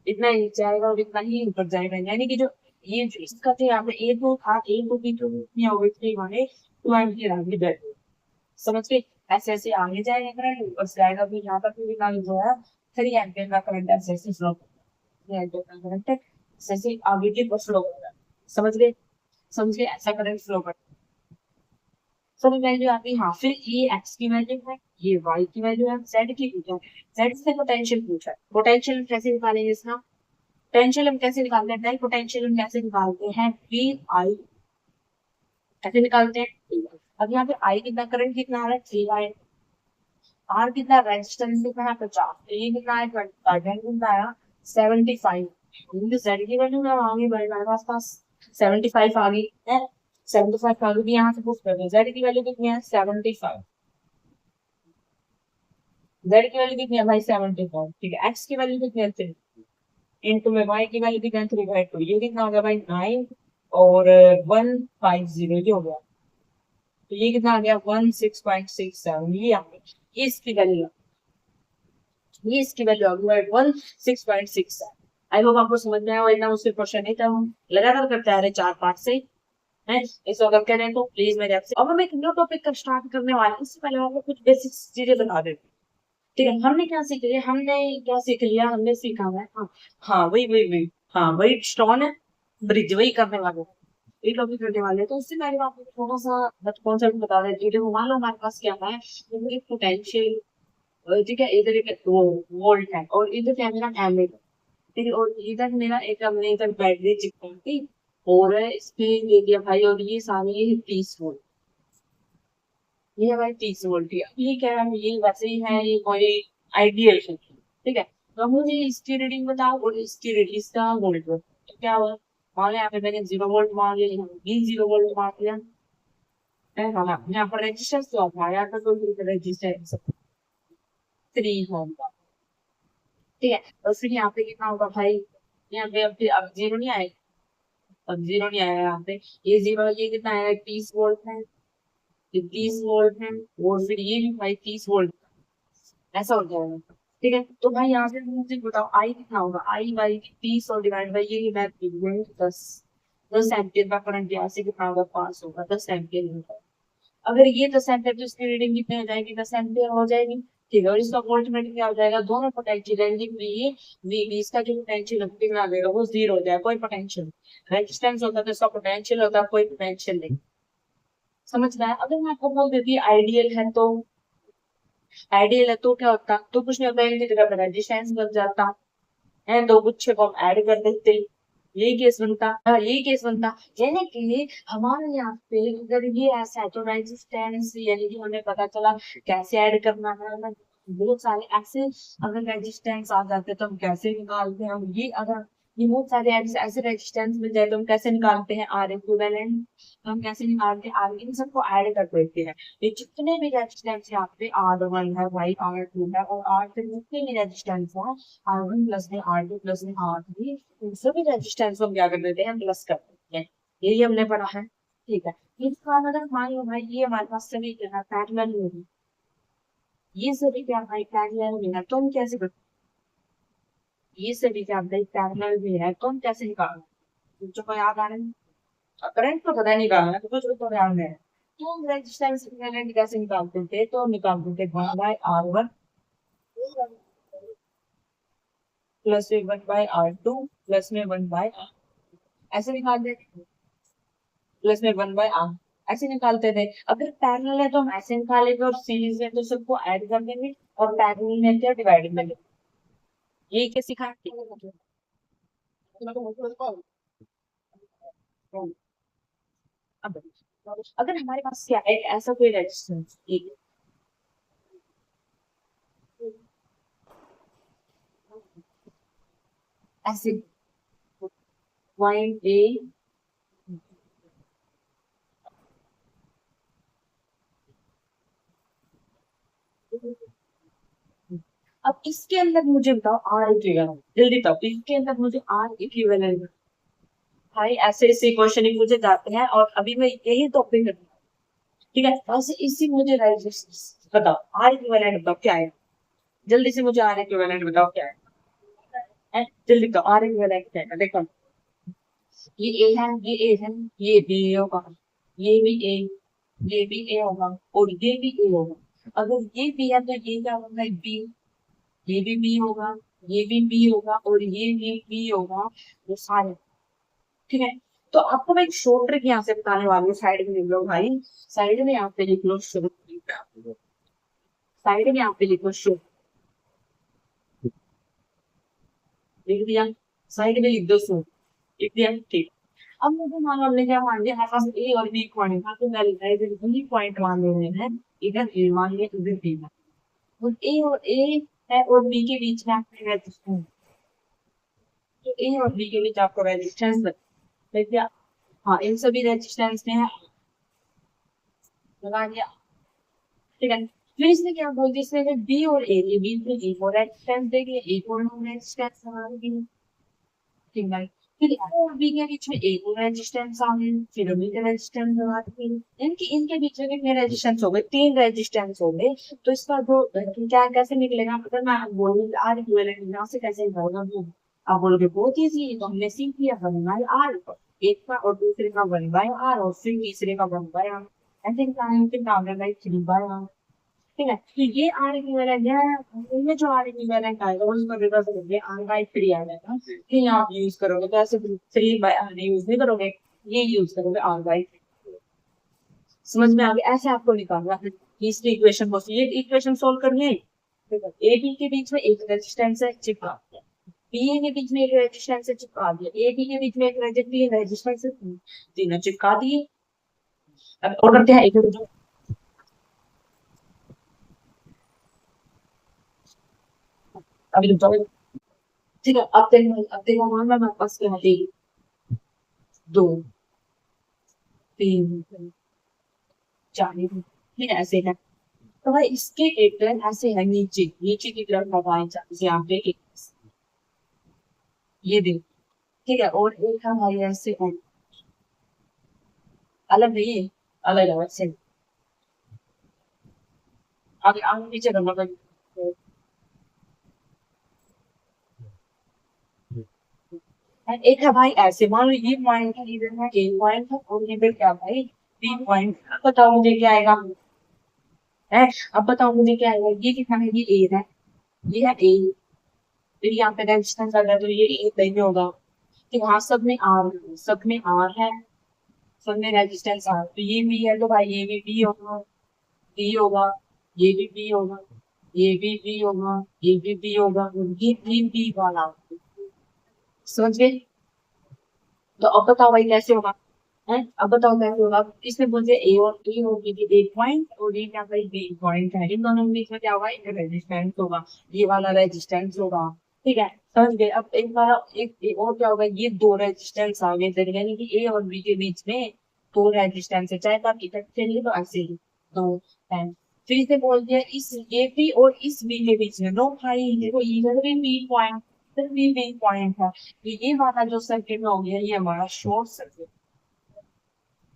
इतना ही नीचे आएगा और इतना ही ऊपर जाएगा, यानी कि जो ये जो इसका थे यहाँ पे A2 था, A2 की जो इतनी हो गई थी हमारे 2 एम्पियर आगे बैठे, समझ गए? ऐसे ऐसे आगे जाएगा करंट, ऊपर से आएगा, फिर यहाँ तक भी ना जो है 3 एम्पियर का करंट ऐसे ऐसे फ्लो, 3 एम्पियर का करंट ऐसे ऐसे आगे की तरफ फ्लो कर रहा है। समझ गए? समझ गए, ऐसा करंट फ्लो कर, सभी वैल्यू आ गई। हाँ, फिर ये एक्स की वैल्यू है, ये वाई की वैल्यू है, जेड की पूछा है, जेड से पोटेंशियल पूछा है। पोटेंशियल हम कैसे निकालेंगे इसका, पोटेंशियल हम कैसे निकालते हैं, पोटेंशियल हम कैसे निकालते हैं, पी आई, कैसे निकालते हैं। अब यहाँ पे आई कितना, करंट कितना आ रहा है 3 I, आर कितना, रेजिस्टेंस कितना है 50, तो ये कितना है 25, यानी कितना आया 75। जेड की वैल्यू ना आ गई भाई हमारे पास 75 आ गई है, 75 आ गई, भी यहाँ से पूछ कर जेड की वैल्यू कितनी है 75, जेड की वैल्यू कितनी है भाई 75, ठीक है। एक्स की वैल्यू कितनी है 3, इंटू में वाई की वैल्यू कितनी है 3/2, ये कितना हो गया भाई 9, और 150 ये हो गया, तो ये कितना आ गया 16.67, ये आ गया, ये इसकी वैल्यू, ये इसकी वैल्यू आ गई 16.67। आई होप आपको समझ में आया, इतना मुश्किल क्वेश्चन नहीं था, हम लगातार करते आ रहे 4 पार्ट से है। इसको अगर करें तो प्लीज मेरे आपसे, अब हम एक न्यू टॉपिक का स्टार्ट करने वाले हैं, इससे पहले हम आपको कुछ बेसिक चीजें बता देते हैं। ठीक है, हमने क्या सीख लिया, हमने क्या सीख लिया, हमने सीखा है, हाँ हाँ वही वही वही, हाँ वही स्टोन है, ब्रिज वही करने वाले हैं, ये टॉपिक करने वाले हैं। तो उससे पहले मैं आपको थोड़ा सा कॉन्सेप्ट बता देती हूँ। देखो मान लो हमारे पास क्या है, एक पोटेंशियल, ठीक है, इधर एक वो वोल्ट है, और इधर क्या है मेरा एमिटर, ठीक है, और इधर मेरा एक हमने इधर बैटरी चिपका दी, और इस पे ले लिया भाई, और ये सारे 30 वोल्ट, ये है भाई 30 वोल्ट की। अब ये क्या है, ये वैसे ही है, ये कोई आइडियल है, ठीक है। तो अब मुझे इसकी रीडिंग बताओ, और इसकी रीडिंग, इसका वोल्ट बताओ। तो क्या हुआ, मान लिया यहाँ पे मैंने 0 वोल्ट मान लिया, यहाँ भी 0 वोल्ट मान लिया है, हाँ यहाँ पर रेजिस्टेंस तो आता है, यहाँ पर तो रेजिस्टेंस 3 ओम का, ठीक है। और फिर यहाँ पे कितना होगा भाई, यहाँ पे अब जीरो नहीं आएगा, अब जीरो नहीं आएगा यहाँ पे, ये जीरो, ये कितना आएगा 30 वोल्ट है, ये 30 वोल्ट है, और फिर ये भी भाई 30 वोल्ट, ऐसा हो जाएगा, ठीक है। तो भाई यहाँ से मुझे बताओ आई कितना होगा, आई बाई 30 और डिवाइड बाई ये मैं 10, 10 एम्पियर का करंट यहाँ से कितना होगा 5 होगा, 10 एम्पियर होगा। अगर ये 10 एम्पियर, तो इसकी रीडिंग कितनी हो जाएगी 10 एम्पियर हो जाएगी, ठीक है। और इसका वोल्टमीटर क्या हो जाएगा, दोनों पोटेंशियल यानी कि वी इसका जो पोटेंशियल कितना आ जाएगा वो जीरो हो जाएगा, कोई पोटेंशियल, रेजिस्टेंस होता है तो इसका पोटेंशियल होता है, कोई पोटेंशियल नहीं। समझ रहा है? अगर मैं आपको बोल देती आइडियल है तो, आइडियल है तो क्या होता, तो कुछ नहीं होता, इनकी जगह पर रेजिस्टेंस बन जाता है, दो गुच्छे को हम ऐड कर देते, यही केस बनता, यही केस बनता, यानी कि हमारे यहाँ पे अगर ये ऐसा है तो रेजिस्टेंस, यानी कि हमें पता चला कैसे ऐड करना है, बहुत सारे ऐसे अगर रेजिस्टेंस आ जाते तो हम कैसे निकालते हैं, हम ये अगर ये बहुत सारे ऐसे रेजिस्टेंस मिल जाए तो हम कैसे निकालते हैं आर इक्विवेलेंट, तो हम कैसे निकालते हैं आर, इन सबको ऐड कर देते हैं। ये जितने भी रेजिस्टेंस यहाँ पे आर वन है भाई, आर टू है और आर थ्री, जितने भी रेजिस्टेंस है आर वन प्लस में आर टू प्लस में आर थ्री, इन सभी रेजिस्टेंस को हम क्या कर देते हैं, प्लस कर देते हैं। यही हमने पढ़ा है, ठीक है। इसका मतलब मान लो भाई ये हमारे पास सभी क्या है, पैरेलल में है। ये सभी क्या भाई पैरेलल में है, तो हम कैसे करते हैं? ये सभी क्या भाई पैरेलल में है, तो हम कैसे निकालेंगे? तुमको याद आ रहा है? करंट तो पता नहीं निकालना है, तो कुछ तो याद है। तो हम रेजिस्टेंस इक्विवेलेंट कैसे निकालते थे, तो निकालते थे one by R one plus में one by R two plus में वन बाय, ऐसे निकालते थे, प्लस में वन बाय आर, ऐसे निकालते थे। अगर पैरेलल है तो हम ऐसे निकालेंगे और सीरीज है तो सबको ऐड कर देंगे, और पैरेलल है तो डिवाइड में लेंगे। ये क्या सिखाया? अब अगर हमारे पास क्या है, ऐसा कोई रेजिस्टेंस एक ऐसे पॉइंट ए, अब इसके अंदर मुझे बताओ आर इक्विवेलेंट, जल्दी बताओ इसके अंदर मुझे आर इक्विवेलेंट। भाई ऐसे ऐसे क्वेश्चन ही मुझे जाते हैं और अभी मैं यही टॉपिक करती हूँ, ठीक है। ऐसे इसी मुझे रेजिस्टेंस बताओ, आर इक्विवेलेंट बताओ क्या है, जल्दी से मुझे आर इक्विवेलेंट बताओ क्या है? जल्दी बताओ आर इक्विवेलेंट क्या है, देखो ये ए है, ये ए है, ये बी होगा, ये भी ए, ये भी ए होगा और ये भी ए होगा। अगर ये बी है तो ये क्या होगा, बी, ये भी बी होगा, ये भी बी होगा और ये भी बी होगा, ये सारे, ठीक है। तो आपको मैं एक शॉर्ट ट्रिक यहाँ से बताने वाली हूँ, साइड में लिख लो भाई, साइड में यहाँ पे लिख लो शॉर्ट ट्रिक, साइड में यहाँ पे लिख लो शॉर्ट, लिख दिया, साइड में लिख दो शॉर्ट, लिख दिया, ठीक। अब मुझे मान लो हमने क्या मान लिया, हमारे पास ए और बी पॉइंट था, तो मैं लिखा है इधर बी पॉइंट मान ले रहे हैं, इधर ए मान लिया, इधर बी मान, और ए और ए है और बी के बीच में आपको रेजिस्टेंस, तो ए और बी के बीच आपको रेजिस्टेंस लग गया, हाँ इन सभी रेजिस्टेंस में है, लगा दिया, ठीक है। फिर इसने क्या बोल दिया, इसने बी और ए के बीच में एक और रेजिस्टेंस दे दिया, एक और रेजिस्टेंस लगा दी, ठीक है। फिर ए और बी के बीच में एक और रेजिस्टेंस आ गई, फिर बी के रेजिस्टेंस लगा दी, इनके इनके बीच में कितने रेजिस्टेंस हो गए, तीन रेजिस्टेंस हो गए। तो इसका जो क्या कैसे निकलेगा, अगर मैं बोलूँ आर इक्विवेलेंट यहाँ से कैसे निकलेगा, वो आप बोलोगे बहुत इजी, तो हमने सीख लिया, वन बाय आर, एक का और दूसरे का वन बाय आर और फिर तीसरे का वन बाय आर, ऐसे निकालेंगे, फिर नाम है थ्री बाय आर, ठीक है। तो ये आर इक्विवेलेंट है, इनमें जो आर इक्विवेलेंट आएगा उसको रिवर्स करके आर बाय थ्री आ जाएगा, फिर आप यूज करोगे तो ऐसे थ्री बाय आर यूज नहीं करोगे, ये यूज करोगे आर बाय, समझ में आ गया? ऐसे आपको निकालना है तीसरी इक्वेशन को, ये इक्वेशन सोल्व करनी है। ए बी के बीच में एक रेजिस्टेंस है, चिपका दिया, बी ए के बीच में एक रेजिस्टेंस है, चिपका दिया, ए बी के बीच में एक रेजिस्टेंस है, तीनों चिपका दिए। अब और करते हैं एक एक, अभी रुक जाओ, ठीक है। अब देखो मान लो हमारे पास क्या है, एक, दो, तीन, चार, ठीक है ऐसे है। तो भाई इसके एक टर्न ऐसे है, नीचे नीचे की तरफ लगाए जैसे यहाँ पे एक, ये देखो, ठीक है। और एक है हमारे ऐसे है, अलग नहीं है, अलग अलग से, आगे आगे नीचे करना पड़ेगा। एक है भाई ऐसे, मान लो ये पॉइंट है, इधर है ए पॉइंट है और इधर क्या भाई बी पॉइंट, बताओ मुझे क्या आएगा है, अब बताओ मुझे क्या आएगा, ये कितना है, ये ए है, ये है ए, फिर यहाँ पे रेजिस्टेंस आ गया तो ये ए नहीं होगा, तो हाँ सब में आर, सब में आर है, सब में रेजिस्टेंस आर, तो ये भी है तो भाई ये भी बी होगा, बी होगा, ये भी बी होगा, ये भी बी होगा, ये भी बी होगा, और ये भी बी वाला, समझ गए? तो अब बताओ भाई कैसे होगा है, अब बताओ कैसे होगा, इसमें मुझे ए और बी होगी कि एक पॉइंट और ये क्या भाई बी पॉइंट है, इन दोनों के बीच में क्या होगा, एक रेजिस्टेंस होगा, ये वाला रेजिस्टेंस होगा, ठीक है, समझ गए। अब एक बार एक और क्या होगा, ये दो रेजिस्टेंस आ गए इधर, यानी कि ए और बी के बीच में दो रेजिस्टेंस है, चाहे तो आप इधर चलिए तो ऐसे ही दो है। फिर से बोल दिया इस ए बी और इस बी के बीच में, नो भाई देखो इधर भी बी पॉइंट, इधर भी बी पॉइंट है, तो ये वाला जो सर्किट में हो गया ये हमारा शॉर्ट सर्किट।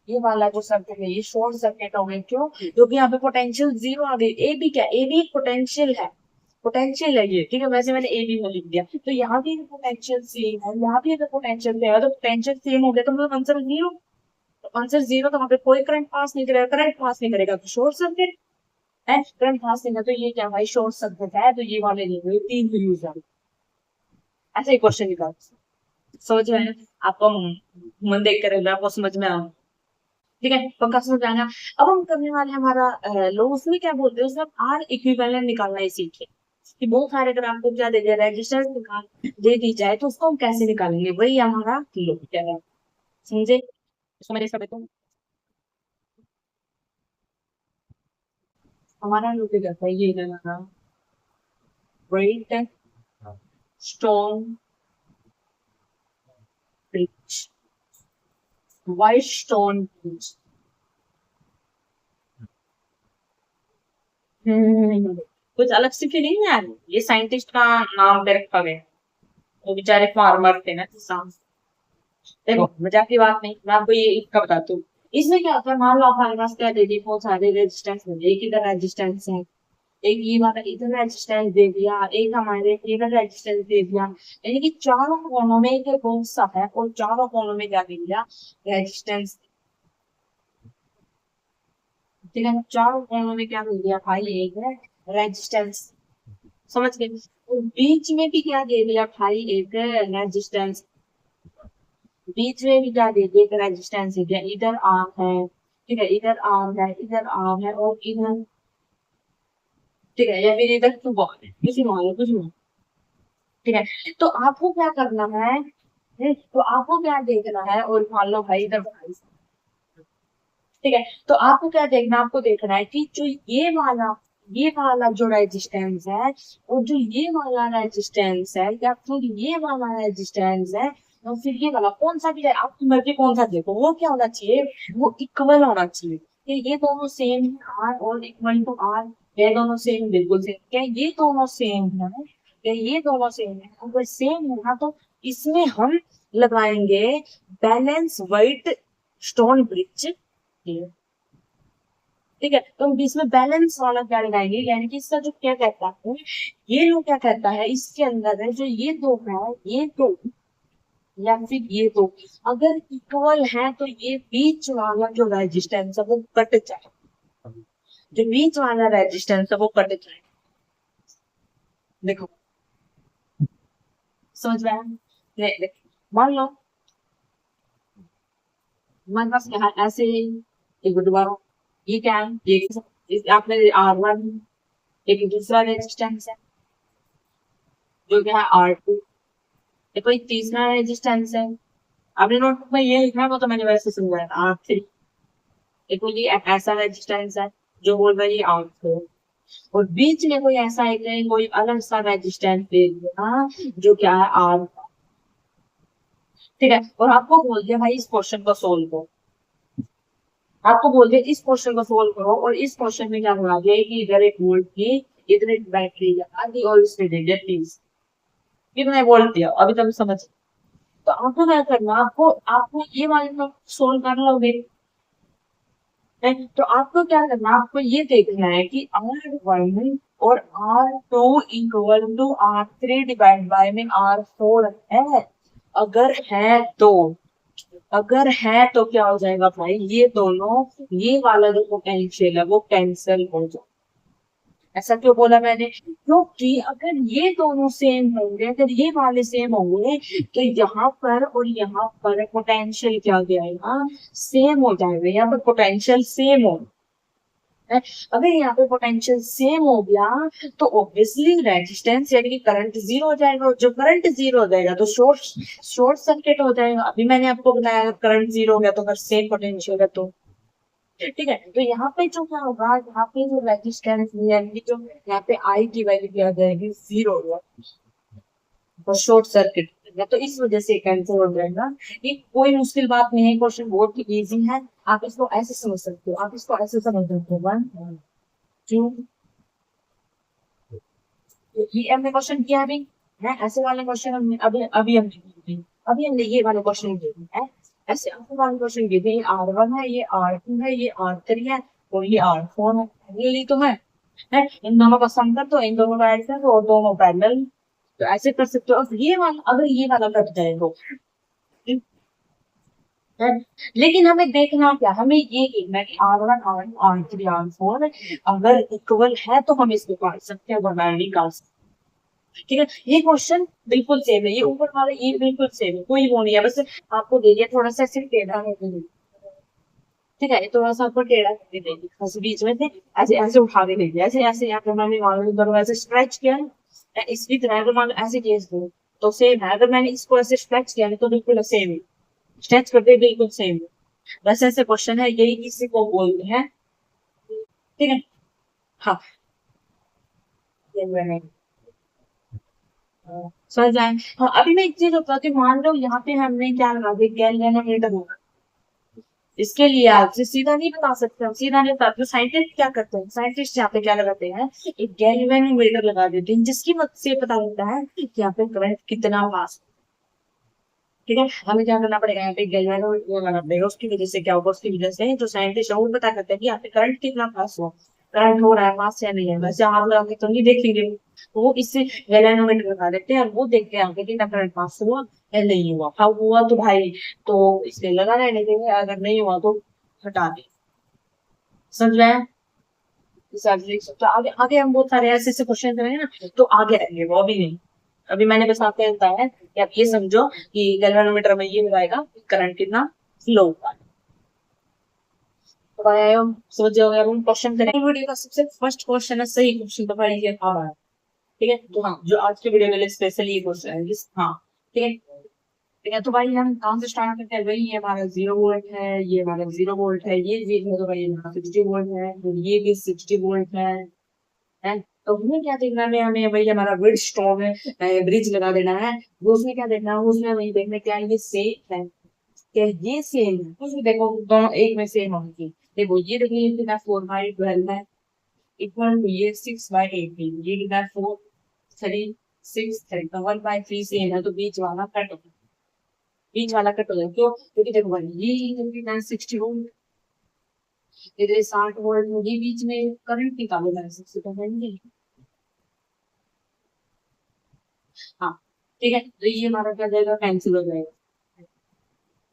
ये वाला जो सर्किट है ये शॉर्ट सर्किट हो गया, क्यों? क्योंकि यहाँ पे पोटेंशियल जीरो आ गई। ए बी क्या, ए बी पोटेंशियल है, पोटेंशियल है ये, ठीक है, वैसे मैंने ए बी में लिख दिया, तो यहाँ भी पोटेंशियल सेम है, यहाँ भी अगर पोटेंशियल सेम है तो पोटेंशियल सेम हो गया तो मतलब आंसर जीरो। तो आंसर जीरो, तो वहां पे कोई करंट पास नहीं करेगा, करंट पास नहीं करेगा तो शॉर्ट सर्किट है, करंट पास नहीं करेगा तो ये क्या भाई शॉर्ट सर्किट है, तो ये वाले नहीं हुए, तीन यूज है। ऐसे ही क्वेश्चन निकाल, समझ में आया आपको? मन देख कर आपको समझ में आया, ठीक है, पक्का समझ आना। अब हम करने वाले हैं हमारा लो, उसमें क्या बोलते हैं, उसमें आर इक्विवेलेंट निकालना है, सीखे कि बहुत सारे अगर आपको क्या दे दिया रेजिस्टेंस निकाल दे दी जाए तो उसको हम कैसे निकालेंगे, वही हमारा लो क्या है, समझे? इसको मैं कर देता हूँ। हमारा लो क्या करता है, ये लगाना break stone bridge, white stone bridge. कुछ अलग से फीलिंग है, ये साइंटिस्ट का नाम पे रखा गया, वो बेचारे फार्मर थे ना किसान। देखो मजाक की बात नहीं, मैं आपको ये इसका बताती हूँ। इसमें क्या होता है, मान लो आप हमारे पास क्या दे दी, बहुत सारे रेजिस्टेंस दे दिए, एक इधर रेजिस्टेंस है, एक ये वाला इधर रेजिस्टेंस दे दिया, एक हमारे इधर रेजिस्टेंस दे दिया, यानी कि चारों कोनों में एक कौन सा है और चारों कोनों में क्या दे दिया, रेजिस्टेंस। ठीक है, चारों कोनों में क्या दे दिया भाई, एक है रेजिस्टेंस, समझ गए? और बीच में भी क्या दे दिया भाई, एक रेजिस्टेंस, बीच में भी क्या दे दिया, एक रेजिस्टेंस दे दिया, इधर आर्म है, ठीक है, इधर आर्म है, इधर आर्म है और इधर, ठीक है, या फिर इधर टू बॉल है, किसी मान लो कुछ नहीं, ठीक है। तो आपको क्या करना है, तो आपको क्या देखना है, और मान लो भाई इधर, ठीक है, तो आपको क्या देखना, आपको देखना है कि जो ये वाला जो रेजिस्टेंस है और जो ये वाला रेजिस्टेंस है, या फिर ये वाला रेजिस्टेंस है और फिर ये वाला, कौन सा भी है आपकी मर्जी, कौन सा देखो, वो क्या होना चाहिए, वो इक्वल होना चाहिए, कि ये दोनों सेम है, आर और इक्वल टू आर, ये दोनों सेम, बिल्कुल सेम, क्या ये दोनों सेम है, क्या ये दोनों सेम है, अगर सेम है ना तो इसमें हम लगाएंगे बैलेंस व्हाइट स्टोन ब्रिज, ठीक है, तो हम इसमें बैलेंस वाला क्या लगाएंगे, यानी कि इसका जो क्या कहता है, ये लोग क्या कहता है, इसके अंदर है जो ये दो है, ये दो या फिर ये दो अगर इक्वल है तो ये बीच वाला जो रेजिस्टेंस है वो कट जाए, जो बीच वाला रेजिस्टेंस है वो कट जाए। देखो समझ में आया? मान लो हमारे पास क्या है, ऐसे एक दोबारा, ये क्या है, ये आपने R1, एक दूसरा रेजिस्टेंस है जो क्या है R2, ये कोई तीसरा रेजिस्टेंस है, आपने नोटबुक में ये लिखा है, वो तो मैंने वैसे समझाया था R3, एक कोई ऐसा रेजिस्टेंस है जो बोल रहा है ये R4, और बीच में कोई ऐसा एक कोई अलग सा रेजिस्टेंस दे दिया जो क्या है R, ठीक है, और आपको बोल दिया भाई इस क्वेश्चन को सोल्व करो, आपको बोल दिया इस क्वेश्चन को सोल्व करो, और इस क्वेश्चन में क्या बना दिया कि इधर एक वोल्ट की, इधर एक बैटरी लगा दी और इसमें दे दिया 30, कितने वोल्ट दिया, अभी तक समझ। तो आपको क्या करना, आपको आपको ये वाले सोल्व कर लोगे, तो आपको क्या करना, आपको ये देखना है कि R1 और R2 equal to R3 divide by में R4 है, अगर है तो, अगर है तो क्या हो जाएगा भाई, ये दोनों, ये वाला जो पोटेंशियल है वो कैंसिल हो जाए। ऐसा क्यों बोला मैंने, क्योंकि अगर ये दोनों सेम होंगे, अगर ये वाले सेम होंगे तो यहाँ पर और यहाँ पर पोटेंशियल क्या हो जाएगा, सेम हो जाएगा, यहाँ पर पोटेंशियल सेम हो, अगर यहाँ पे पोटेंशियल सेम हो गया तो ऑब्वियसली रेजिस्टेंस यानी कि करंट जीरो हो जाएगा, जो करंट जीरो हो जाएगा तो शॉर्ट शॉर्ट सर्किट हो जाएगा। अभी मैंने आपको बताया करंट जीरो हो गया तो अगर सेम पोटेंशियल है तो, ठीक है, तो यहाँ पे जो क्या होगा, यहाँ पे जो रेजिस्टेंस यानी कि जो यहाँ पे आई की वैल्यू क्या आ जाएगी, जीरो होगा, और शॉर्ट सर्किट तो इस वजह से कैंसिल हो जाएगा। ये कोई मुश्किल बात नहीं है, क्वेश्चन बहुत ही इजी है। आप इसको ऐसे समझ सकते हो, आप इसको ऐसे समझ सकते हो, 1 2, ये हमने क्वेश्चन किया अभी है। ऐसे वाले क्वेश्चन हमने अभी अभी हमने किए थे। अभी हमने ये वाले क्वेश्चन किए थे ऐसे ऐसे वाले क्वेश्चन किए थे। ये R1 है, ये R2 है, ये R3 है और ये R4 है। ये तो है इन दोनों का सम कर दो, इन दोनों का ऐड कर दो और दोनों पैरेलल। तो ऐसे कर सकते हो। अब ये वाला अगर ये वाला कट जाए तो है। लेकिन हमें देखना क्या, हमें ये देखना है कि R1 R2 R3 R4 अगर इक्वल है तो हम इसको काट सकते हैं, वरना नहीं काट सकते। ठीक है, ये क्वेश्चन बिल्कुल सेम है, ये ऊपर वाला ये बिल्कुल सेम है, कोई वो नहीं है। बस आपको दे दिया थोड़ा सा ऐसे टेढ़ा है, ठीक है, ये थोड़ा सा आपको टेढ़ा करके दे दिया, बस बीच में से ऐसे ऐसे उठा के दे दिया, ऐसे ऐसे यहाँ पे मैंने मान ऐसे स्ट्रेच किया ना, इसकी तरह अगर मान लो ऐसे केस दो तो सेम है। अगर मैंने इसको ऐसे स्ट्रेच किया तो बिल्कुल सेम है, स्ट्रेच करते बिल्कुल सेम है। बस ऐसे क्वेश्चन है, यही किसी को बोलते हैं। ठीक है, हाँ, ये मैंने समझ जाए। हाँ, अभी मैं एक चीज बताती हूँ, मान लो यहाँ पे हमने क्या लगा दिया, गैल्वेनोमीटर होगा। इसके लिए आप सीधा नहीं बता सकते, हम सीधा नहीं बताते। साइंटिस्ट क्या करते हैं, साइंटिस्ट यहाँ पे क्या लगाते हैं, एक गैल्वेनोमीटर लगा देते हैं, जिसकी मदद से पता लगता है कि यहाँ पे करंट कितना पास। ठीक है, हमें क्या करना पड़ेगा, यहाँ पे गैल्वेनोमीटर लगाना पड़ेगा। उसकी वजह से क्या होगा, उसकी वजह से जो साइंटिस्ट है वो पता करते हैं कि यहाँ पे करंट कितना पास हुआ, करंट हो रहा है पास या नहीं है। वैसे आप लगा के तो नहीं देखेंगे, तो वो इससे गैल्वेनोमीटर लगा देते हैं और वो देखते हैं आगे कितना करंट पास हुआ या नहीं हुआ। हाँ हुआ तो भाई तो इसलिए लगा रहने देंगे, अगर नहीं हुआ तो हटा दें। समझ रहे हैं। तो आगे आगे हम बहुत सारे ऐसे ऐसे क्वेश्चन करेंगे ना, तो आगे आएंगे, वो अभी नहीं। अभी मैंने बस आपको बताया कि आप ये समझो कि गैल्वेनोमीटर में ये बताएगा करंट कितना फ्लो हुआ। तो भाई आयो समझ जाओगे। अब हम क्वेश्चन करेंगे, वीडियो का सबसे फर्स्ट क्वेश्चन है, सही क्वेश्चन तो भाई ये आ रहा है। ठीक है, तो हाँ जो आज के वीडियो के लिए स्पेशली ये क्वेश्चन है हाँ। ठीक है, ठीक है, तो भाई हम कहाँ से स्टार्ट करते हैं, भाई ये हमारा 0 वोल्ट है, ये हमारा 0 वोल्ट है, ये देखो तो भाई हमारा 60 वोल्ट है, तो ये भी 60 वोल्ट है। तो हमें क्या देखना है, हमें भाई हमारा ब्रिज स्ट्रॉन्ग है, ब्रिज लगा देना है। वो उसमें क्या देखना है, उसमें वही देखना क्या है, ये सेम है, क्या ये सेम है, कुछ भी देखो दोनों एक में सेम होंगी। देखो ये देखिए, ये कितना 4/12 है, इक्वल टू ये 6/18, ये कितना 4 3 6 3, तो 1/3 सेम है, तो बीच वाला कट हो, बीच वाला कट हो जाए। क्यों, क्योंकि देखो भाई ये कितना 60 वोल्ट, इधर 60 वोल्ट, ये बीच में करंट निकालो है 60%। हाँ, ठीक है, तो ये हमारा क्या जाएगा, कैंसिल हो जाएगा।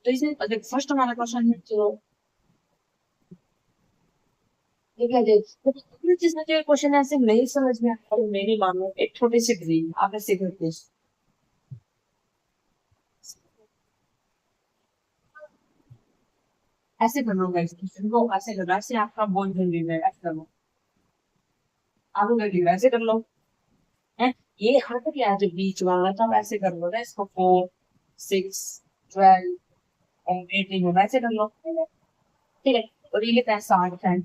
तो इसे फर्स्ट हमारा क्वेश्चन है, चलो ठीक है जी। तो जिसमें जो क्वेश्चन ऐसे नहीं समझ में आता है, मेरी मानो एक छोटी सी ड्रीम आप ऐसे करते हैं, ऐसे करो गाइस, क्वेश्चन को ऐसे करो, ऐसे आपका बोल बन रही है, ऐसे करो, आपको कर दिया ऐसे कर लो है। ये हट गया जो बीच वाला था, वैसे कर लो ना इसको, 4 6 12 और 18 होगा, ऐसे कर लो। ठीक है, और ये कितना है, 60 है।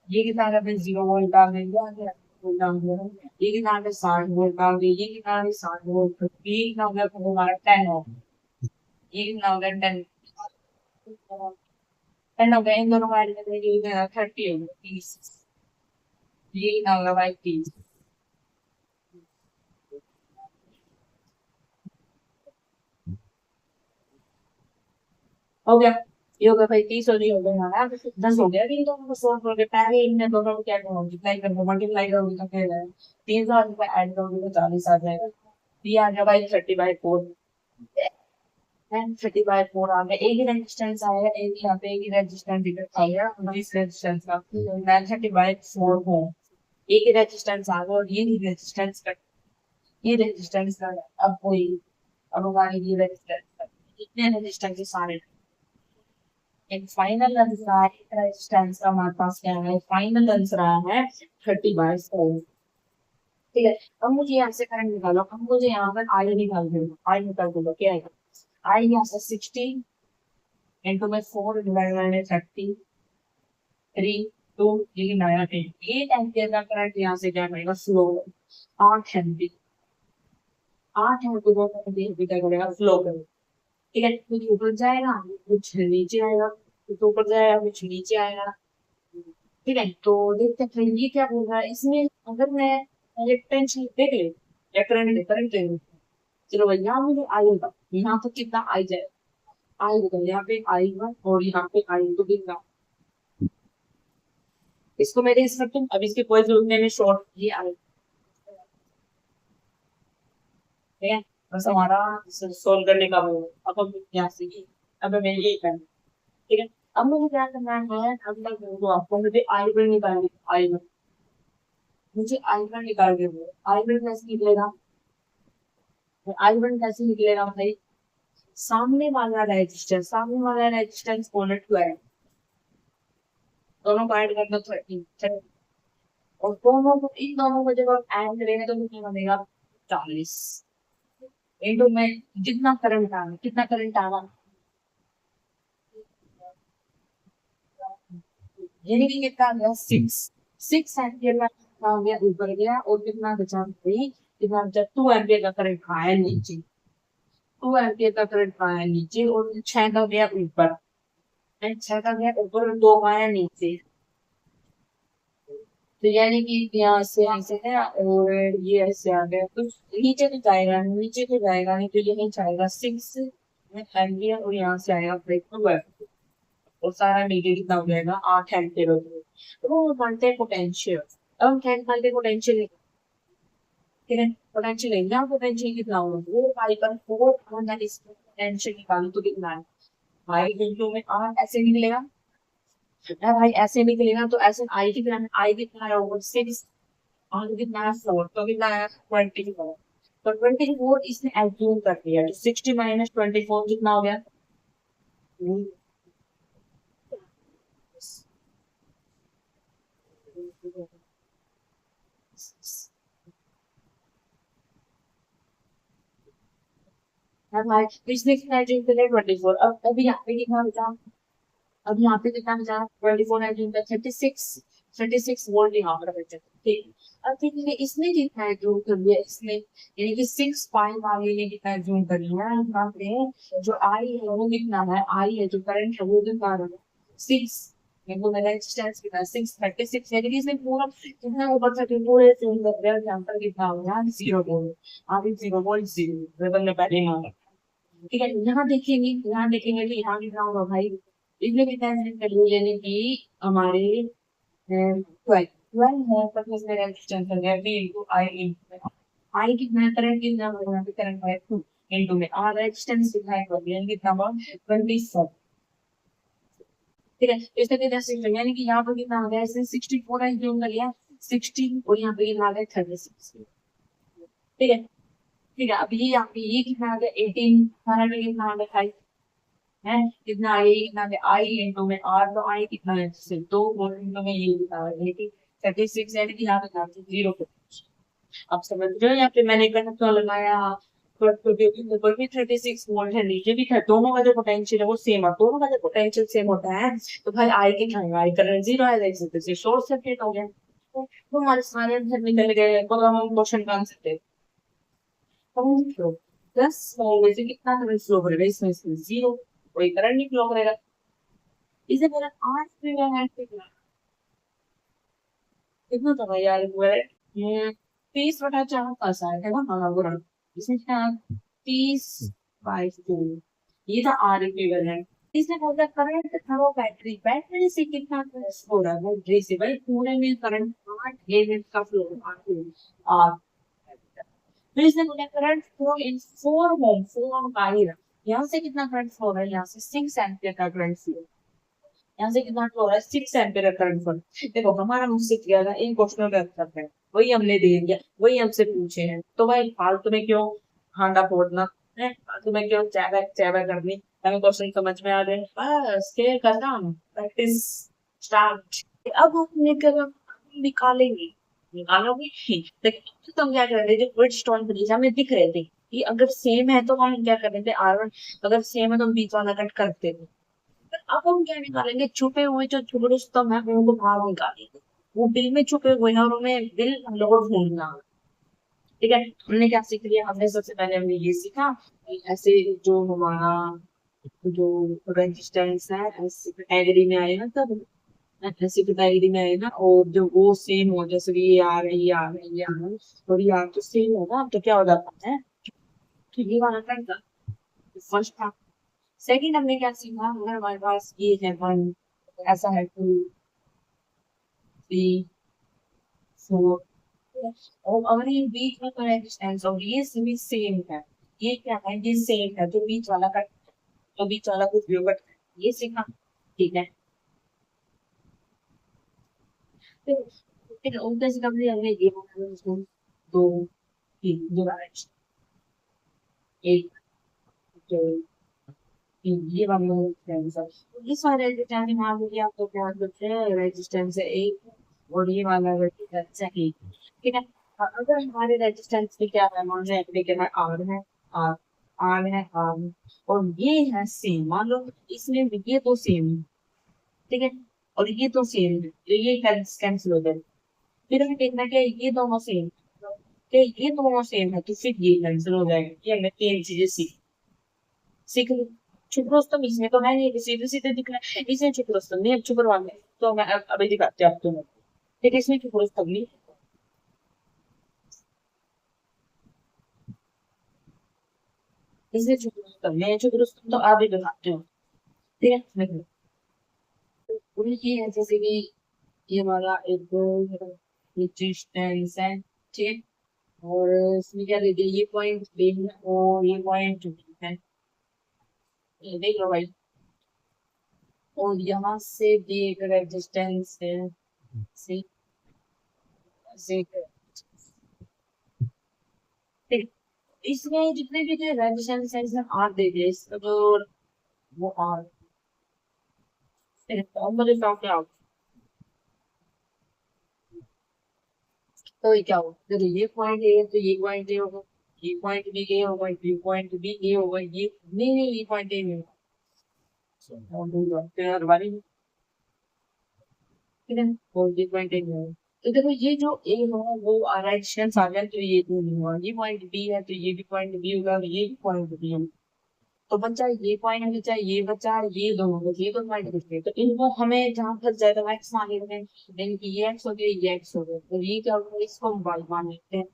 ये कितना आ गया, 0 वोल्ट आ गया, ये आ गया वोल्ट आ गया। ये कितना आ गया, 60 वोल्ट आ गया, ये कितना आ गया, 60 वोल्ट, ये कितना हो गया, हमारा 10 हो। ये कितना हो गया, 10, 10 हो गया। इन दोनों का ऐड करके ये 30 हो गया, 30। ये कितना होगा भाई, 30। हो गया, ये हो गया भाई 30, और ये हो गया हमारा 10 हो गया। इन दोनों को सोल्व करके पहले इन दोनों को क्या करो, मल्टीप्लाई करो, मल्टीप्लाई करोगे तो क्या है, 3000 ऐड करोगे तो 40 आ जाएगा। ये आ गया भाई 30/4, 30/4 आ गया। एक ही रेजिस्टेंस आएगा, एक यहाँ पे एक ही रेजिस्टेंस आएगा, और इस रेजिस्टेंस का 30/4 हो, एक ही रेजिस्टेंस आ गया, और ये रेजिस्टेंस का, ये रेजिस्टेंस का अब कोई, अब हमारे ये रेजिस्टेंस, इतने रेजिस्टेंस सारे। एक फाइनल आंसर है, रेजिस्टेंस का हमारे पास क्या है, फाइनल आंसर आया है 30/4। ठीक है, अब मुझे यहाँ से करंट निकालो, अब मुझे यहाँ पर आई निकाल दो, आई निकाल दो क्या है, आई यहाँ से 60 into 4 divided by 33 2, ये नया 8 एम्पियर का करंट यहाँ से क्या करेगा, फ्लो 8 एम्पियर, 8 है तो वो क्या करेगा, फ्लो करेगा। ठीक है, कुछ ऊपर जाएगा कुछ नीचे आएगा, कुछ ऊपर जाएगा कुछ नीचे आएगा। ठीक है, तो देखते हैं ये क्या बोल रहा है इसमें। अगर मैं पोटेंशियल देख ले या करंट करंट ले लूं, चलो भाई यहाँ मुझे आएगा, यहाँ तो कितना आई जाए, आई होगा यहाँ पे आई वन और यहाँ पे आई तो कितना। इसको मैं रेस करता हूँ, अब इसके कोई जरूरत नहीं, मैं शॉर्ट ये आई। ठीक है, बस हमारा सोल्व करने का वो है। अब हम यहाँ से अब हमें ये करना है। ठीक है, अब मुझे क्या करना है, अब मैं बोलूँ तो आपको, मुझे आई वन निकालनी, आई वन, मुझे आई वन निकाल के दो। आई वन कैसे निकलेगा, आई वन कैसे निकलेगा भाई, सामने वाला रेजिस्टेंस बोले 12, दोनों को ऐड करना 13, और दोनों को, इन दोनों को जब आप ऐड करेंगे तो कितना बनेगा, 40। इंटू में कितना करंट आना, यानी कि कितना आ गया, 6 एम्पियर का आ गया ऊपर गया, और कितना बचा भाई, कितना बचा, 2 एम्पियर का करंट आया नीचे, 2 एम्पियर का करंट आया नीचे, और 6 का गया ऊपर, 6 का गया ऊपर और 2 का आया नीचे। तो यानी कि यहाँ से ऐसे है, और ये ऐसे आ गया, तो नीचे तो जाएगा नहीं, तो यही जाएगा 6 एम्पियर, और यहाँ से आएगा 2 एम्पियर, और सारा मीटर कितना हो जाएगा, 8 एम्पियर हो जाएगा। तो वो मानते हैं पोटेंशियल। अब हम क्या निकालते हैं, पोटेंशियल। ठीक है, पोटेंशियल है, यहाँ पोटेंशियल कितना होगा, वो पाई पर 4, और इस पोटेंशियल निकालो तो कितना है, भाई इंटू में 8 ऐसे निकलेगा। यार भाई ऐसे निकलेगा तो ऐसे आई कितना है, ओवर 6, और कितना है 4, तो कितना है 24। तो 24 इसने एज्यूम कर दिया, तो 60 माइनस 24 कितना हो गया। यार भाई इसने कितना एज्यूम कर लिया, 24। अब अभी यहाँ पे कितना बचा, अब यहाँ पे कितना बचा, 24 एज्यूम कर, 36 वोल्ट यहाँ पर बचा। ठीक, अब देखिए इसने कितना एज्यूम कर लिया, इसने यानी कि 6 पाई वाले ने कितना एज्यूम कर लिया, यहाँ पे जो आई है वो कितना है, आई है जो करंट है वो कितना है, 6, देखो मेरा रेजिस्टेंस कितना है, 636, यानी कि इसने पूरा कितना ऊपर से पूरे एज्यूम कर लिया, यहाँ पर कितना हो गया, 0 वोल्ट। आगे 0 वोल्ट 0, हमने पहले माना। ठीक है, यहाँ देखेंगे कि यहाँ कितना होगा भाई, इसमें कितना कर लिया, यानी कि हमारे 12 है, पर इसमें रेजिस्टेंस हो गया V इंटू आई, आई कितना करंट, कितना होगा, करंट है 2 इंटू में आर, रेजिस्टेंस दिखाई कर दिया, कितना हुआ 27। ठीक है, इस तरीके से यानी कि यहाँ पर कितना आ गया, इसने 64 एज्यूम कर लिया, 16, और यहाँ पे कितना आ गया 36। ठीक है, ठीक है, अब ये यहाँ पे ये कितना आ गया 18, हमारा पे कितना आ गया 5 है, कितना आई, कितना आई इंटू में आर, तो आई कितना है, सिर्फ 2, और इंटू में ये कितना है 36, यानी कि यहाँ पे 0। आप समझ रहे हो, यहाँ पे मैंने करंट क्यों लगाया, क्योंकि ऊपर भी 36 वोल्ट है, नीचे भी था, दोनों का जो पोटेंशियल है वो सेम है, दोनों का जो पोटेंशियल सेम होता है, तो भाई आई कितना है, आई करंट 0 है, देख सकते हैं शॉर्ट सर्किट हो गया। तो हमारे सारे आंसर निकल गए, तो हम क्वेश्चन का आंसर थे फ्लो, प्लस में से कितना करंट फ्लो करेगा, इसमें से 0, कोई करंट नहीं फ्लो करेगा। इसे मेरा 8 कितना कितना था भाई यार, वो है 30/4 पास आया था ना, हाँ वो रहा। इसमें क्या 30/2, ये था आर इक्विवेलेंट। इसने बोला करंट था बैटरी, बैटरी से कितना करंट हो रहा है, बैटरी से भाई पूरे में करंट 8 का फ्लो, 8 फिर इसने बोला करंट फ्लो इन 4 ओम, 4 ओम का ही रहा। यहाँ से कितना करंट फ्लो हो रहा है, यहाँ से 6 एम्पियर का करंट फ्लो, यहाँ से कितना फ्लो हो रहा है, 6 एम्पियर का करंट फ्लो। देखो हमारा मुझसे किया था इन क्वेश्चनों का आंसर है, वही हमने दे दिया, वही हमसे पूछे हैं, तो भाई फालतू में क्यों हांडा फोड़ना है, फालतू में क्यों चाबा चाबा करनी, हमें क्वेश्चन समझ में आ रहे हैं, बस फिर करना, प्रैक्टिस स्टार्ट। अब हम लेकर निकालेंगे, निकालोगे ही, लेकिन तो हम क्या कर रहे थे, जो वर्ड स्टोन ब्रिज हमें दिख रहे थे कि अगर सेम है तो हम क्या कर रहे थे, R1 अगर सेम है तो हम बीच वाला कट करते थे। पर अब हम क्या निकालेंगे, छुपे हुए जो झुगड़ू स्तंभ है उनको बाहर निकालेंगे, वो बिल में छुपे हुए हैं और उन्हें बिल लोड ढूंढना है। ठीक है, हमने क्या सीख लिया, हमने सबसे पहले हमने ये सीखा कि ऐसे जो हमारा जो रेजिस्टेंस है ऐसे कैटेगरी में आए ना, तब ऐसी कैटेगरी में आए ना, और जो वो सेम हो, जैसे कि ये आ रहा है, ये आ रहा है, ये आ रहा है, और ये आ तो सेम होगा, तो क्या हो जाता है, तो ये वाला था फर्स्ट था। सेकंड हमने क्या सीखा, अगर हमारे पास ये है वन, ऐसा है टू, थ्री, फोर, और अगर ये बीच में कोई रेजिस्टेंस और ये सभी सेम है, ये क्या है, ये सेम है, जो बीच वाला का, जो बीच वाला कुछ भी होगा, ये सीखा। ठीक है, फिर फिर उल्टे से कभी हमने ये बनाया उसको, दो, तीन, दो डायरेक्शन, एक, दो, ये वाला रेजिस्टेंस है, इस वाले रेजिस्टेंस मान लीजिए आप, तो क्या करते हैं, रेजिस्टेंस है एक, और ये वाला रेजिस्टेंस है एक। ठीक है, अगर हमारे रेजिस्टेंस में क्या है, मान लीजिए एप्ली के आर है, आर, आर है, आर है, और ये है सेम, मान लो इसमें ये तो सेम है, ठीक है, और ये तो सेम है, तो ये कैंसिल हो जाए, फिर हमें देखना है कि ये दोनों सेम, कि ये दोनों सेम है, तो फिर ये कैंसिल हो जाएगा, ये हमने तीन चीजें सीख ली। छुप रुस्तम इसमें तो है नहीं, सीधे सीधे दिख रहा है, इसमें छुप रुस्तम नहीं, अब छुप रवान है, तो मैं अभी दिखाती हूँ आपको, ठीक है, इसमें छुप रुस्तम नहीं, इसमें छुप रुस्तम नहीं, छुप रुस्तम तो आप ही दिखाते हो, ठीक है, देखो उनकी है, जैसे कि ये हमारा एक रेजिस्टेंस है, ठीक है, और इसमें क्या दे दिया, ये पॉइंट बी है और ये पॉइंट बी है, ये देख लो भाई, और यहाँ से भी एक रेजिस्टेंस है, से से ठीक, इसमें जितने भी जो रेजिस्टेंस है इसमें आर दे दिया, इसका जो वो आर, ठीक है, तो अब मुझे क्या होगा, तो ये क्या होगा, देखो ये पॉइंट ए है, तो ये पॉइंट ए होगा, ये पॉइंट बी ए होगा, ये पॉइंट बी ए होगा, ये नहीं, ये पॉइंट ए नहीं होगा, फिर हर बारी, ठीक है, और ये पॉइंट ए नहीं होगा, तो देखो ये जो ए होगा वो डायरेक्शन आ गया, तो ये नहीं होगा, ये पॉइंट बी है, तो ये भी पॉइंट बी होगा, और ये भी पॉइंट बी होगा, तो बच्चा ये पॉइंट बचा, ये बचा, ये दोनों बचे, ये तो पॉइंट बचे, तो इनको हमें जहां पर ज्यादा एक्स मान लेते हैं, यानी कि ये एक्स हो गया, ये एक्स हो गया, तो ये क्या होगा, इसको हम वाई मान लेते हैं,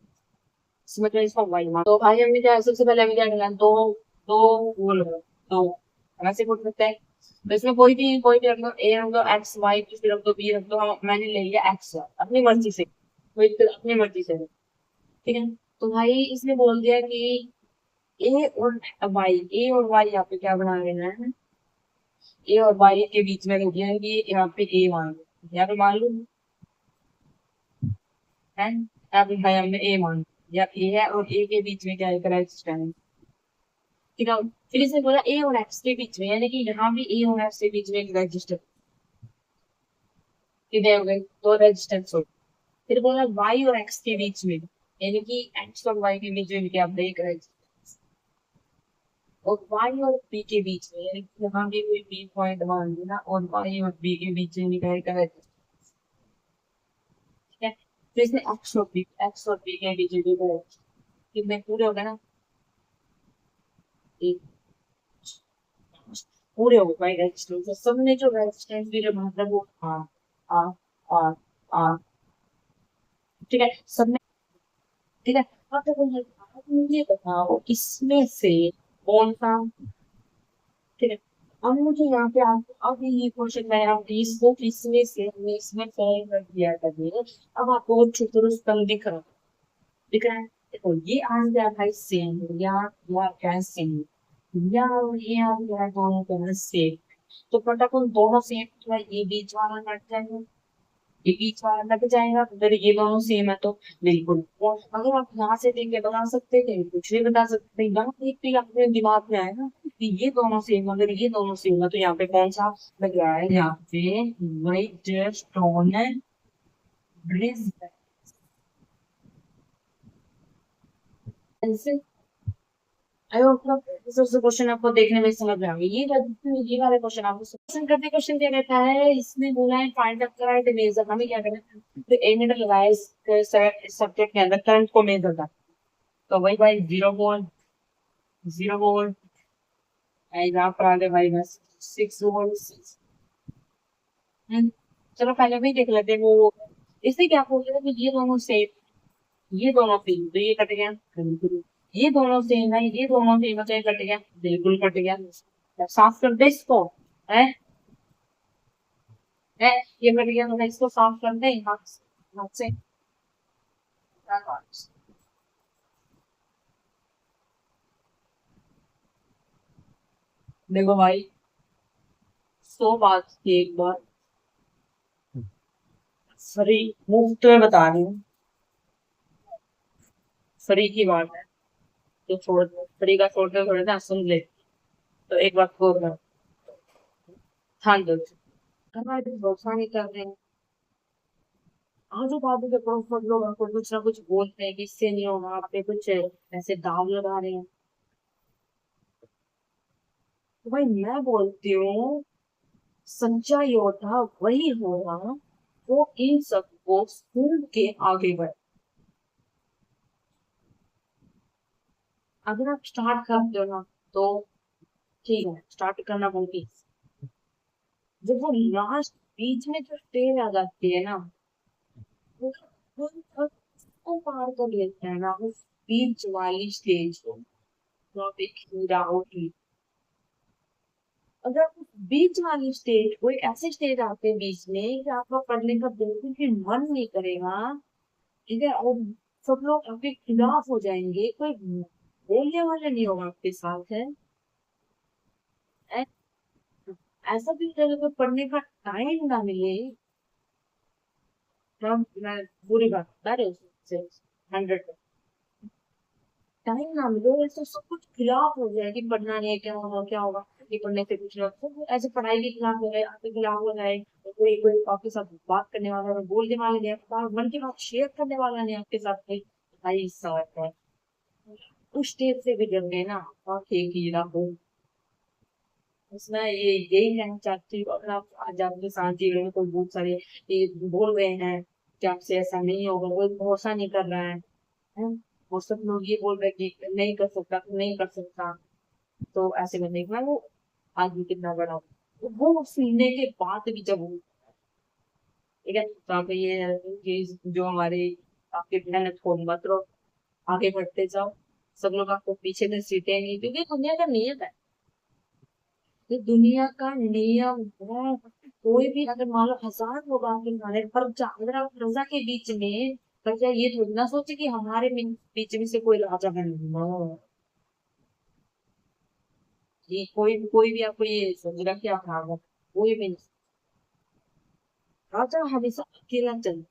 इसमें तो इसको वाई मान, तो भाई हमने क्या सबसे पहले हमें क्या करना है, दो, दो वो लो, दो ऐसे पूछ सकते हैं, तो इसमें कोई भी रख लो, ए रख दो, एक्स वाई, कुछ भी रख दो, बी रख दो, हम मैंने ले लिया एक्स, अपनी मर्जी से, कोई अपनी मर्जी से, ठीक है, तो भाई इसने बोल दिया कि ए और वाई, ए और वाई यहाँ पे क्या बना लेना है, ए और वाई के बीच में रख दिया है कि यहाँ पे ए मान लो, यहाँ पे मान लो है, यहाँ पे भाई हमने ए मान लो, या ए है और ए के बीच में क्या है, रेजिस्टेंस, ठीक है, फिर इसने बोला ए और एक्स के बीच में, यानी कि यहाँ भी ए और एक्स के बीच में एक रजिस्टर, कितने हो गए, दो रेजिस्टेंस हो गए, फिर बोला वाई और एक्स के बीच में, यानी कि एक्स और वाई के बीच में क्या ब्रेक रेजिस्टेंस, और वाई और बी के बीच में, यानी कि यहाँ भी कोई बी पॉइंट मान लेना, और वाई और बी के बीच में क्या है, ठीक है, तो इसमें एक्स और बी के बीच में कितने पूरे हो गए ना, एक, पूरे हो गए भाई रेजिस्टेंस, तो सबने जो रेजिस्टेंस भी जो मतलब वो आ आ आ ठीक है, सबने, ठीक है, अब देखो मुझे बताओ इसमें से कौन सा, ठीक है, अब मुझे यहाँ पे आपको अब ये क्वेश्चन मैंने आप इसको इसमें से हमने इसमें सॉल्व कर दिया था, अब आपको छुटुर स्तंभ दिख रहा है, देखो ये आ गया भाई सेम, या क्या सेम, या ये आ गया दोनों का सेम, तो फटाफट दोनों सेम, थोड़ा ये बीच वाला कट जाएगा, ये बीच वाला कट जाएगा, तो फिर ये दोनों सेम है, तो बिल्कुल, और अगर आप यहाँ से देख के बता सकते थे, कुछ भी बता सकते थे, यहाँ देख के अपने दिमाग में आएगा कि ये दोनों सेम, अगर ये दोनों सेम है, तो यहाँ पे कौन सा लग रहा है, यहाँ पे white stone bridge, I hope सबसे क्वेश्चन आपको देखने में समझ में आ गई, ये वाले क्वेश्चन आपको क्वेश्चन करते, क्वेश्चन क्या कहता है, इसमें बोला है फाइंड द करंट मेजर, हमें क्या करना है, तो एक मिनट लगाया इस सब्जेक्ट के अंदर करंट को मेजर करना, तो वही भाई 0.0 वोल्ट। यहाँ पर आ गए भाई बस 6 वोल्ट। चलो पहले भी देख लेते हैं वो इससे क्या बोल रहे थे कि ये दोनों सेम तो ये कट गया बिल्कुल। ये दोनों सेम है, ये दोनों सेम है तो ये कट गया बिल्कुल कट गया। अब साफ कर दे इसको। है है ये कट गया तो इसको साफ कर दे हाथ से। देखो भाई 100 बात की एक बार फ्री मुफ्त में बता रही हूँ। फ्री की बात है तो छोड़ दो, फ्री का छोड़ दो, थोड़े ना सुन ले। तो एक बात को ध्यान दो। हमारे भरोसा नहीं कर रहे हैं। आजू बाजू के पड़ोस में लोग आपको कुछ ना कुछ बोलते हैं कि इससे नहीं होगा, आप पे कुछ ऐसे दाव लगा रहे हैं। तो भाई मैं बोलती हूँ सच्चा योद्धा वही होगा वो इन सबको सुन के आगे बढ़े। अगर आप स्टार्ट करते हो ना तो ठीक है, स्टार्ट करना मुमकिन। जब वो लास्ट बीच में जो स्टेज आ जाती है ना, वो उसको पार कर लेते हैं ना उस बीच वाली स्टेज को, तो आप एक हीरा हो। अगर उस बीच वाली स्टेज कोई ऐसे स्टेज आते हैं बीच में कि आपका पढ़ने का बिल्कुल भी मन नहीं करेगा, ठीक है, और सब लोग आपके खिलाफ हो जाएंगे, कोई बोलने वाला नहीं होगा आपके साथ है। ऐ- ऐसा भी अगर पढ़ने का टाइम ना मिले, तो मैं बुरी बात बता रही हूँ 100। टाइम ना मिले तो सब कुछ खिलाफ हो जाए कि पढ़ना नहीं है, क्या होगा क्या होगा, ये पढ़ने से कुछ ना तो ऐसे पढ़ाई के खिलाफ हो जाए, आपके खिलाफ हो जाए। तो कोई कोई आपके साथ बात करने वाला नहीं, बोलने वाला नहीं, आपका मन की बात शेयर करने वाला नहीं आपके साथ कोई। भाई साहब है उस स्टेज से भी जब गए ना, आंखें कीड़ा हो। उसमें यही कहना चाहती हूँ, अगर आप आज आपके साथ जी रहे हो तो बहुत सारे ये बोल रहे हैं कि आपसे ऐसा नहीं होगा, कोई भरोसा नहीं कर रहा है। और सब लोग ये बोल रहे हैं कि नहीं कर सकता, नहीं कर सकता। तो ऐसे में देखना वो आदमी कितना बड़ा हो। तो वो सुनने के बाद भी जब वो ठीक है, तो आप ये जो हमारे आपके मेहनत को मत रहो, आगे बढ़ते जाओ। सब लोग आपको पीछे से सीटे नहीं, क्योंकि दुनिया का नियम है। ये दुनिया का नियम है। कोई भी अगर मान लो 1000 लोग आपके मारे पर अगर आप रजा के बीच में, तो क्या ये थोड़ी ना सोचे कि हमारे बीच में से कोई राजा बन। ये कोई भी आपको ये समझ रहा कि आप भागो, कोई भी नहीं। राजा हमेशा अकेला चल,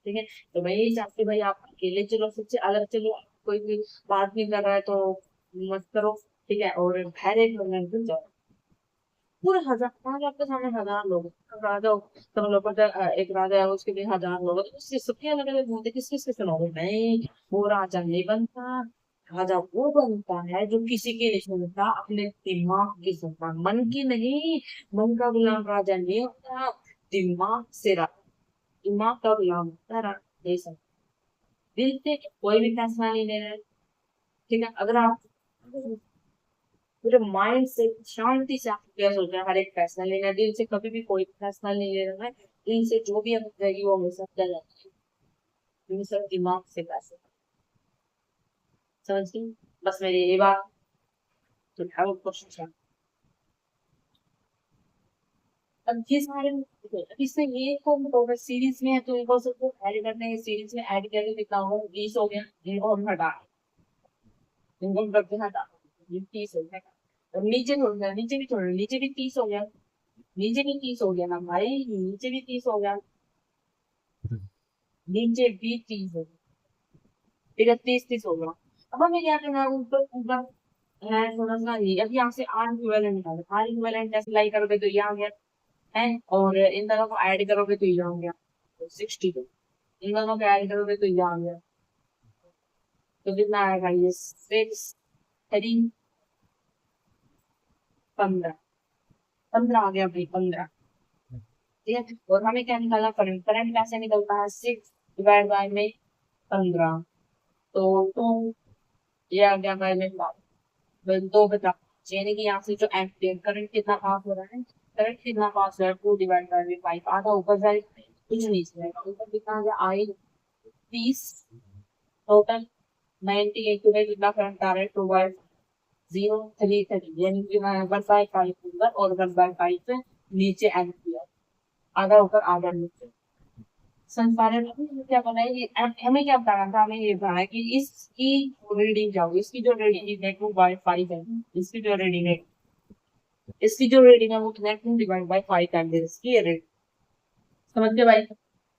ठीक है। तो मैं यही चाहती हूँ भाई आप अकेले चलो, सबसे अलग चलो। कोई भी बात नहीं कर रहा है तो मत करो, ठीक है। और भैरे में जाओ, पूरे 1000 मान लो आपके सामने 1000 लोग हैं, अब राजा हो, सब लोग एक राजा है उसके लिए 1000 लोग हैं, तो उससे सबके अलग अलग होते, किस किस के सुनोगे? नहीं, वो राजा नहीं बनता। राजा वो बनता है जो किसी की नहीं सुनता, अपने दिमाग की सुनता, मन की नहीं। मन का गुलाम राजा नहीं होता, दिमाग से दिमाग का गुलाम होता है नहीं सब। दिल से कोई भी फैसला नहीं लेना है, ठीक है। अगर आप पूरे माइंड से शांति से आप क्या सोच रहे हैं, हर एक फैसला लेना है, दिल से कभी भी कोई फैसला नहीं लेना है। दिल से जो भी आप जाएगी वो हमेशा गलत है, हमेशा दिमाग से फैसला। समझ गई? बस मेरी ये बात। तो ध्यान क्वेश्चन। अब ये सारे अब इसमें ये तो सीरीज में है तो इनको सबको ऐड करने हैं, सीरीज में ऐड करके कितना होगा? 20 हो गया। इनको हम हटा, इनको हम करके हटा, ये 30 हो गया। और नीचे छोड़ गया, नीचे भी छोड़, नीचे भी 30 हो गया। नीचे भी 30 हो गया ना भाई, नीचे भी 30 हो गया। नीचे भी 30 हो गया, फिर 30 30 हो गया। अब हमें क्या करना है? ऊपर ऊपर है थोड़ा सा ही, अब यहाँ से आर इक्विवेलेंट निकालो। आर इक्विवेलेंट ऐसे लाई करोगे तो ये आ गया है, और इन दोनों को ऐड करोगे तो ये आ गया 62। इन दोनों को ऐड करोगे तो ये आ गया, तो कितना आएगा ये? 6 3 15। 15 आ गया भाई, 15। ठीक है, और हमें क्या निकालना? करंट। करंट कैसे निकलता है? 6 डिवाइड बाय में 15। तो टू, ये आ गया मैंने दो बता, यानी कि यहाँ से जो एम्पियर करंट कितना पास हो रहा है, करंट कितना पास हो रहा है, 2/5, आधा ऊपर साइड कुछ नहीं जाएगा, ऊपर कितना आ गया आई 30, टोटल 98 में कितना करंट आ रहा है, 2/033, यानी कि 1/5 ऊपर और 1/5 से नीचे एम्पियर, आधा ऊपर आधा नीचे। संसारे में क्या बना है, ये हमें क्या बताना था, हमें ये बताना है कि इसकी रीडिंग क्या होगी, इसकी जो रीडिंग है 2/5 है, इसकी जो रीडिंग है, इसकी जो रीडिंग है वो कितना है, 2/5 एम्पियर इसकी रीडिंग। समझ गए भाई?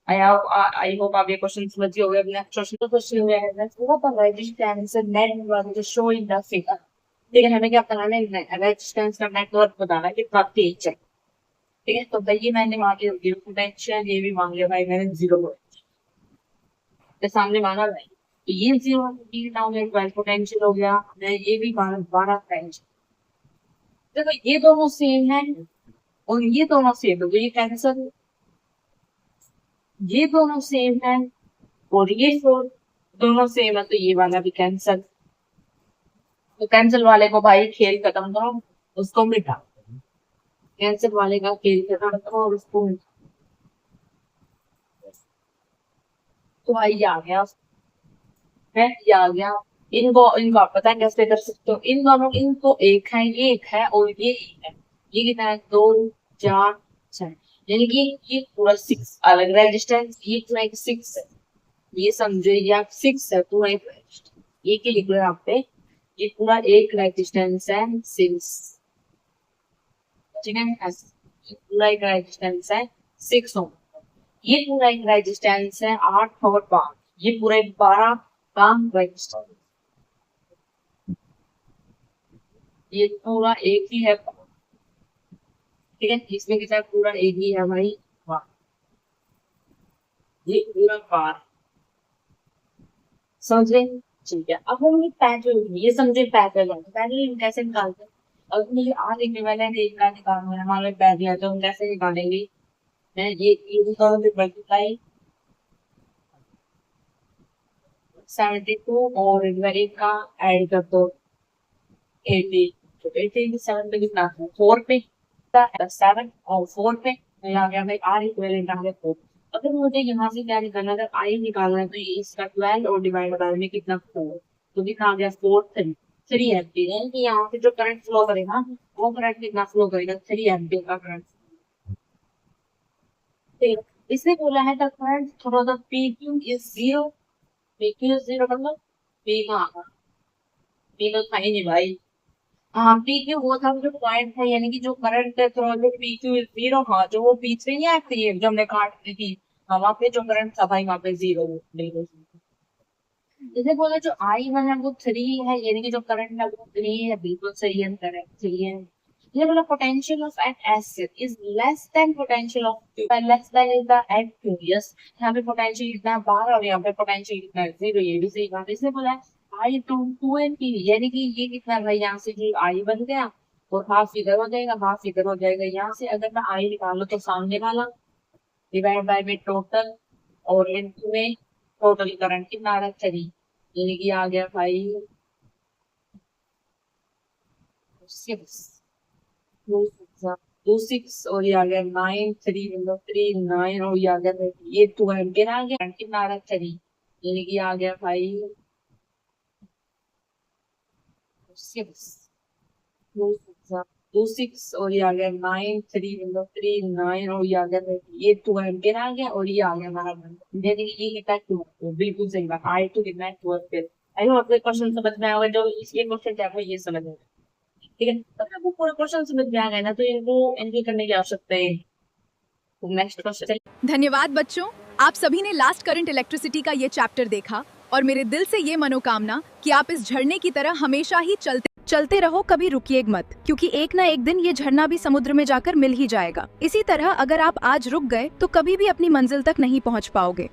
आई होप आप ये क्वेश्चन समझ गए होंगे। नेक्स्ट क्वेश्चन है what the resistance network show in the figure. ठीक है, हमें क्या बताना है, रेजिस्टेंस का नेटवर्क बताना है कितना तेज है। ठीक है, तो भाई ये मैंने मांग लिया 0 पोटेंशियल, ये भी मांग लिया भाई मैंने 0 पोटेंशियल, तो सामने मांगा भाई, तो ये 0 डाउन है, 12 पोटेंशियल हो गया, ये भी 12 पोटेंशियल। देखो ये दोनों सेम है और ये दोनों सेम है, तो ये कैंसिल, ये दोनों सेम है और ये दोनों सेम है, तो ये वाला भी कैंसिल। तो कैंसिल वाले को भाई खेल खत्म करो, उसको मिटा, कैंसिल वाले का खेल खत्म करो और उसको मिटा। तो भाई ये आ गया है, ये आ गया। इनको आप पता है कैसे कर सकते हो, इन दोनों, इनको एक है, ये एक है और ये एक है, ये कितना है 2 4 6, यानी कि ये पूरा 6 अलग रेजिस्टेंस, ये पूरा एक 6 है, ये समझो ये 6 है पूरा एक, ये के लिख लो यहाँ पे, ये पूरा एक रेजिस्टेंस है 6, ठीक है, ये पूरा एक रेजिस्टेंस है 6 ओम, ये पूरा एक रेजिस्टेंस है 8 और 5, ये पूरा एक 12 का रेजिस्टेंस, ये पूरा एक ही है, ठीक है, इसमें कितना पूरा एक ही है भाई, वाह, ये पूरा पार, समझ रहे हैं? ठीक है, अब हम ये पैटर्न, ये समझे पैटर्न कैसे निकालते हैं। अब मुझे आर इक्विवेलेंट एक का निकालना है, हमारे पैटर्न है तो हम कैसे निकालेंगे, मैं ये दोनों से मल्टीप्लाई 72 और एक का ऐड कर दो 80, तो 80 7 पे कितना है, 4 पे 7 और 4 पे, तो यहाँ गया भाई आर इक्विवेलेंट आ गया 4। अगर मुझे यहाँ से क्या निकालना है, अगर आई निकालना है तो ये इसका 12 और डिवाइड में कितना 4, तो कितना आ गया 4 3 एम्पियर, यानी कि यहाँ से जो करंट फ्लो करेगा वो करंट कितना फ्लो करेगा, 3 एम्पियर का करंट। इसने बोला है the current through the PQ is 0, PQ is 0 मतलब P कहाँ का, P तो था ही नहीं भाई, हाँ PQ वो था जो पॉइंट है, यानी कि जो करंट थ्रू जो PQ इज 0, हाँ जो वो P3 नहीं आती है जो हमने काट दी थी, हाँ वहाँ पे जो करंट था भाई वहाँ पे 0, बिल्कुल। जैसे बोला जो I1 है वो 3 है, यानी कि जो करंट है वो 3 है, बिल्कुल सही आंसर है, 3 है। ये बोला potential of an acid is less than potential of, less than is the at curious, यहाँ पे पोटेंशियल कितना है 12 और यहाँ पे पोटेंशियल कितना है 0, ये भी सही बात है। इसने बोला है I2 2 यानी कि ये कितना है भाई, यहाँ से जो I बन गया और हाफ फिगर हो जाएगा, हाफ फिगर हो जाएगा, यहाँ से अगर मैं I निकालू तो सामने वाला डिवाइड बाय में टोटल, और इनटू में टोटल करंट कितना आ रहा है 3, यानी कि आ गया भाई 6 और ये आ गया 9 3 3 9 और ये आ गया ये 2 एम्पियर आ गया, कितना आ रहा है 3, यानी कि आ गया भाई 6 और ये आ गया 9 3 3 9 और ये आ गया ये 2 एम्पियर आ गया और ये आ गया हमारा, यानी कि ये कितना 2, बिल्कुल सही बात, I2 कितना है 2 एम्पियर। आई होप आपको क्वेश्चन समझ में आएगा, जो ये क्वेश्चन थे आपको ये समझ में, ठीक है, तो आपको पूरा क्वेश्चन समझ में आ गया ना, तो इनको एंट्री करने की आवश्यकता है। तो नेक्स्ट क्वेश्चन। धन्यवाद बच्चों, आप सभी ने लास्ट करंट इलेक्ट्रिसिटी का ये चैप्टर देखा और मेरे दिल से ये मनोकामना कि आप इस झरने की तरह हमेशा ही चलते रहो, कभी रुकिए मत, क्योंकि एक ना एक दिन ये झरना भी समुद्र में जाकर मिल ही जाएगा। इसी तरह अगर आप आज रुक गए तो कभी भी अपनी मंजिल तक नहीं पहुंच पाओगे।